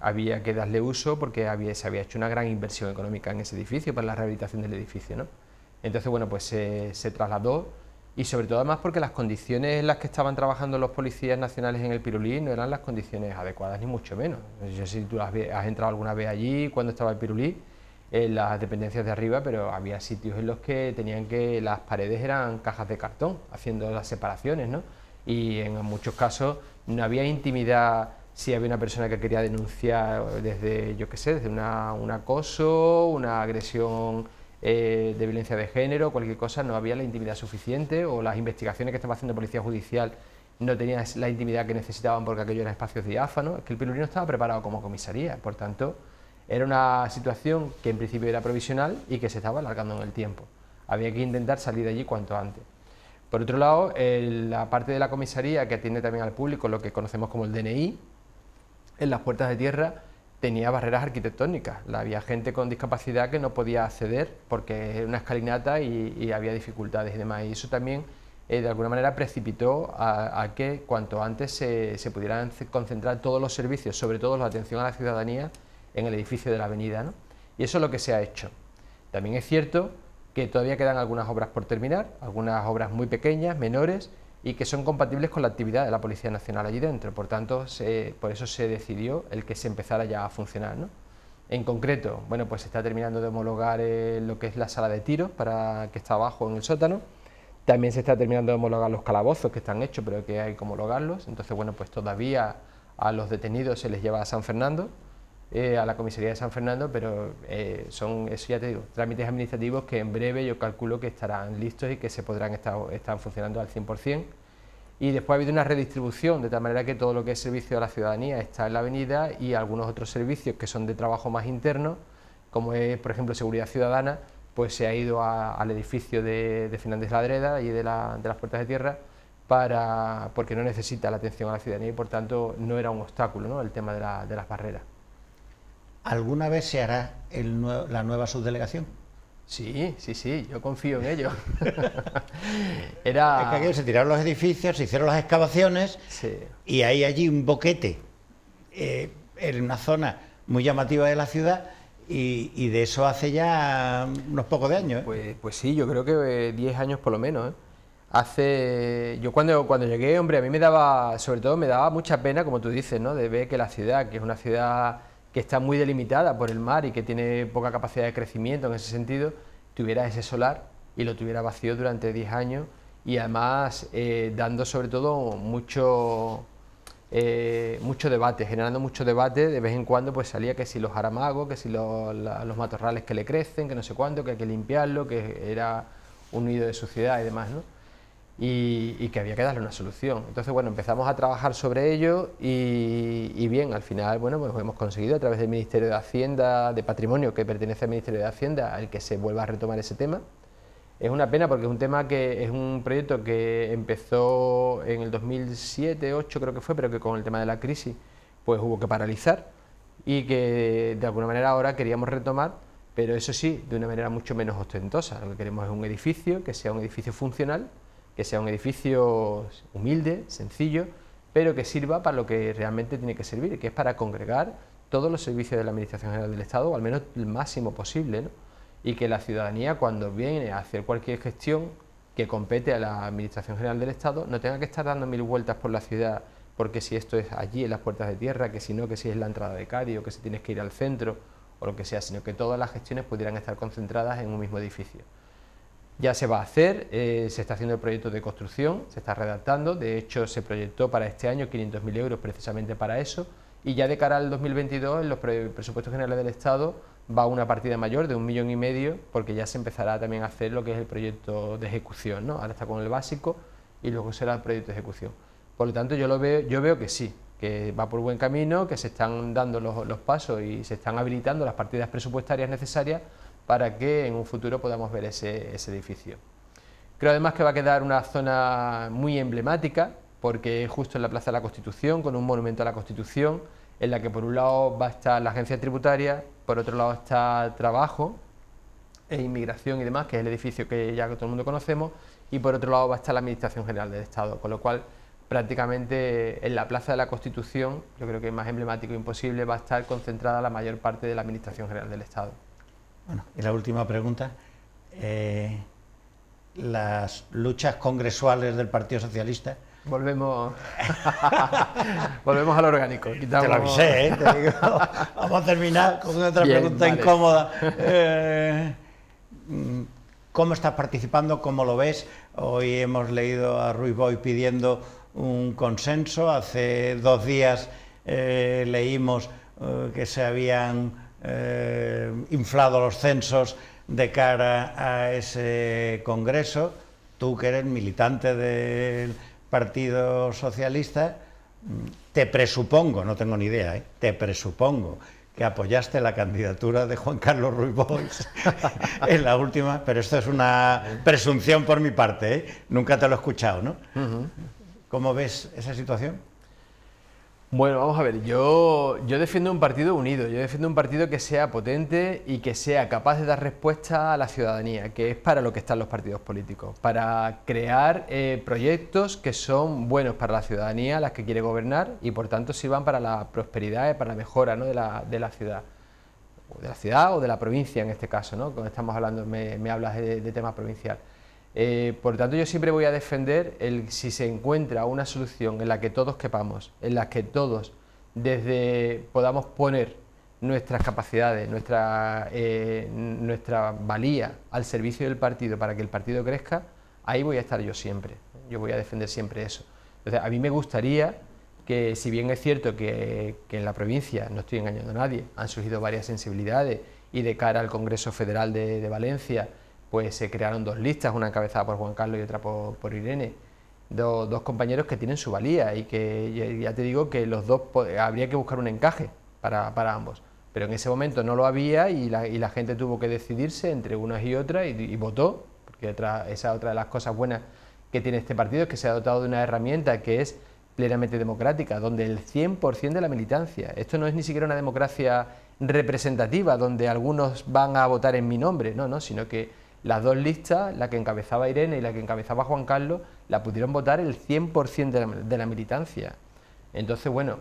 darle uso porque se había hecho una gran inversión económica en ese edificio para la rehabilitación del edificio, ¿no? Entonces, bueno, pues se trasladó, y sobre todo además porque las condiciones en las que estaban trabajando los policías nacionales en el Pirulí no eran las condiciones adecuadas, ni mucho menos. No sé si tú has entrado alguna vez allí cuando estaba el Pirulí, en las dependencias de arriba, pero había sitios en los que las paredes eran cajas de cartón, haciendo las separaciones, ¿no? Y en muchos casos no había intimidad. Si había una persona que quería denunciar desde, yo qué sé, desde un acoso, una agresión de violencia de género, cualquier cosa, no había la intimidad suficiente, o las investigaciones que estaba haciendo Policía Judicial no tenían la intimidad que necesitaban porque aquello eran espacios diáfanos. Es que el Pirulí no estaba preparado como comisaría, por tanto... Era una situación que en principio era provisional y que se estaba alargando en el tiempo. Había que intentar salir de allí cuanto antes. Por otro lado, la parte de la comisaría que atiende también al público, lo que conocemos como el DNI, en las puertas de tierra tenía barreras arquitectónicas. Había gente con discapacidad que no podía acceder porque era una escalinata y había dificultades y demás. Y eso también, de alguna manera, precipitó a que cuanto antes se pudieran concentrar todos los servicios, sobre todo la atención a la ciudadanía, en el edificio de la avenida, ¿no? Y eso es lo que se ha hecho. También es cierto que todavía quedan algunas obras por terminar, algunas obras muy pequeñas, menores, y que son compatibles con la actividad de la Policía Nacional allí dentro. Por tanto, por eso se decidió el que se empezara ya a funcionar, ¿no? En concreto, bueno, pues se está terminando de homologar lo que es la sala de tiros, que está abajo en el sótano. También se está terminando de homologar los calabozos que están hechos, pero que hay que homologarlos. Entonces, bueno, pues todavía a los detenidos se les lleva a San Fernando, a la comisaría de San Fernando, pero son, eso ya te digo, trámites administrativos que en breve yo calculo que estarán listos y que se podrán estar funcionando al 100%. Y después ha habido una redistribución, de tal manera que todo lo que es servicio a la ciudadanía está en la avenida y algunos otros servicios que son de trabajo más interno, como es, por ejemplo, seguridad ciudadana, pues se ha ido al edificio de Fernández Ladreda y de las Puertas de Tierra, porque no necesita la atención a la ciudadanía y por tanto no era un obstáculo, ¿no?, el tema de las barreras. ¿Alguna vez se hará la nueva subdelegación? Sí, yo confío en ello. Es que aquí se tiraron los edificios, se hicieron las excavaciones, sí, y hay allí un boquete en una zona muy llamativa de la ciudad, y de eso hace ya unos pocos de años. Pues sí, yo creo que 10 años por lo menos. Yo cuando llegué, hombre, a mí sobre todo me daba mucha pena, como tú dices, ¿no?, de ver que la ciudad, que es una ciudad que está muy delimitada por el mar y que tiene poca capacidad de crecimiento en ese sentido, tuviera ese solar y lo tuviera vacío durante 10 años y además dando sobre todo mucho debate, generando mucho debate. De vez en cuando pues salía que si los jaramagos, que si los matorrales que le crecen, que no sé cuánto, que hay que limpiarlo, que era un nido de suciedad y demás, ¿no? Y que había que darle una solución. Entonces, bueno, empezamos a trabajar sobre ello y bien, al final, bueno, pues hemos conseguido a través del Ministerio de Hacienda, de Patrimonio, que pertenece al Ministerio de Hacienda, al que se vuelva a retomar ese tema. Es una pena porque es un tema que es un proyecto que empezó en el 2007-2008 creo que fue, pero que con el tema de la crisis pues hubo que paralizar y que de alguna manera ahora queríamos retomar, pero eso sí, de una manera mucho menos ostentosa. Lo que queremos es un edificio que sea un edificio funcional, que sea un edificio humilde, sencillo, pero que sirva para lo que realmente tiene que servir, que es para congregar todos los servicios de la Administración General del Estado, o al menos el máximo posible, ¿no? Y que la ciudadanía, cuando viene a hacer cualquier gestión que compete a la Administración General del Estado, no tenga que estar dando 1000 vueltas por la ciudad, porque si esto es allí en las Puertas de Tierra, que si no, que si es la entrada de Cádiz, o que si tienes que ir al centro, o lo que sea, sino que todas las gestiones pudieran estar concentradas en un mismo edificio. Ya se va a hacer, se está haciendo el proyecto de construcción, se está redactando, de hecho se proyectó para este año 500.000 euros precisamente para eso, y ya de cara al 2022 en los presupuestos generales del Estado va una partida mayor de 1,5 millones, porque ya se empezará también a hacer lo que es el proyecto de ejecución, ¿no? Ahora está con el básico y luego será el proyecto de ejecución. Por lo tanto, yo veo que sí, que va por buen camino, que se están dando los pasos y se están habilitando las partidas presupuestarias necesarias para que en un futuro podamos ver ese edificio. Creo además que va a quedar una zona muy emblemática, porque es justo en la Plaza de la Constitución, con un monumento a la Constitución, en la que por un lado va a estar la agencia tributaria, por otro lado está Trabajo e Inmigración y demás, que es el edificio que ya todo el mundo conocemos, y por otro lado va a estar la Administración General del Estado, con lo cual prácticamente en la Plaza de la Constitución, yo creo que es más emblemático imposible, va a estar concentrada la mayor parte de la Administración General del Estado. Bueno, y la última pregunta, las luchas congresuales del Partido Socialista. Volvemos al orgánico. Te lo avisé, ¿eh? Te digo, vamos a terminar con otra pregunta incómoda. ¿Cómo estás participando? ¿Cómo lo ves? Hoy hemos leído a Ruiz Boix pidiendo un consenso. Hace 2 días leímos que se habían inflado los censos de cara a ese congreso. Tú, que eres militante del Partido Socialista, te presupongo, no tengo ni idea, te presupongo que apoyaste la candidatura de Juan Carlos Ruiz Boix en la última, pero esto es una presunción por mi parte, nunca te lo he escuchado, ¿no? ¿Cómo ves esa situación? Bueno, vamos a ver, yo defiendo un partido unido, yo defiendo un partido que sea potente y que sea capaz de dar respuesta a la ciudadanía, que es para lo que están los partidos políticos, para crear proyectos que son buenos para la ciudadanía, las que quiere gobernar, y por tanto sirvan para la prosperidad y para la mejora, ¿no?, de la ciudad, o de la provincia en este caso, ¿no? Cuando estamos hablando, me hablas de tema provincial. Por tanto, yo siempre voy a defender si se encuentra una solución en la que todos quepamos, en la que todos podamos poner nuestras capacidades, nuestra valía al servicio del partido para que el partido crezca, ahí voy a estar yo siempre. Yo voy a defender siempre eso. Entonces, a mí me gustaría que, si bien es cierto que en la provincia, no estoy engañando a nadie, han surgido varias sensibilidades y de cara al Congreso Federal de Valencia, pues se crearon 2 listas, una encabezada por Juan Carlos y otra por Irene, dos compañeros que tienen su valía y que ya te digo que los dos habría que buscar un encaje para ambos. Pero en ese momento no lo había y la gente tuvo que decidirse entre unas y otras y votó, porque esa es otra de las cosas buenas que tiene este partido, es que se ha dotado de una herramienta que es plenamente democrática, donde el 100% de la militancia, esto no es ni siquiera una democracia representativa, donde algunos van a votar en mi nombre, no, sino que las 2 listas, la que encabezaba Irene y la que encabezaba Juan Carlos, la pudieron votar el 100% de la militancia. Entonces, bueno,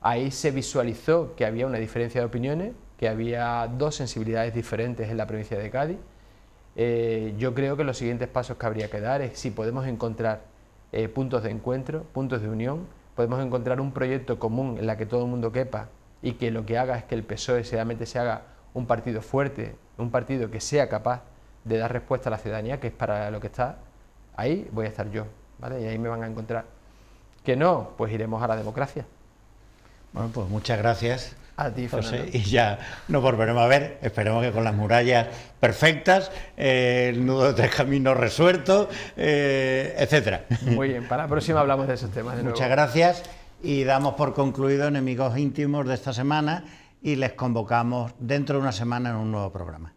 ahí se visualizó que había una diferencia de opiniones, que había 2 sensibilidades diferentes en la provincia de Cádiz. Yo creo que los siguientes pasos que habría que dar es si podemos encontrar puntos de encuentro, puntos de unión, podemos encontrar un proyecto común en la que todo el mundo quepa y que lo que haga es que el PSOE realmente se haga un partido fuerte, un partido que sea capaz de dar respuesta a la ciudadanía, que es para lo que está. Ahí voy a estar yo, ¿vale? Y ahí me van a encontrar. Que no, pues iremos a la democracia. Bueno, pues muchas gracias a ti, Fernando. José, y ya nos volveremos a ver, esperemos que con las murallas perfectas, el nudo de 3 caminos resuelto, etcétera. Muy bien, para la próxima hablamos de esos temas de nuevo. Muchas gracias y damos por concluido Enemigos Íntimos de esta semana y les convocamos dentro de una semana en un nuevo programa.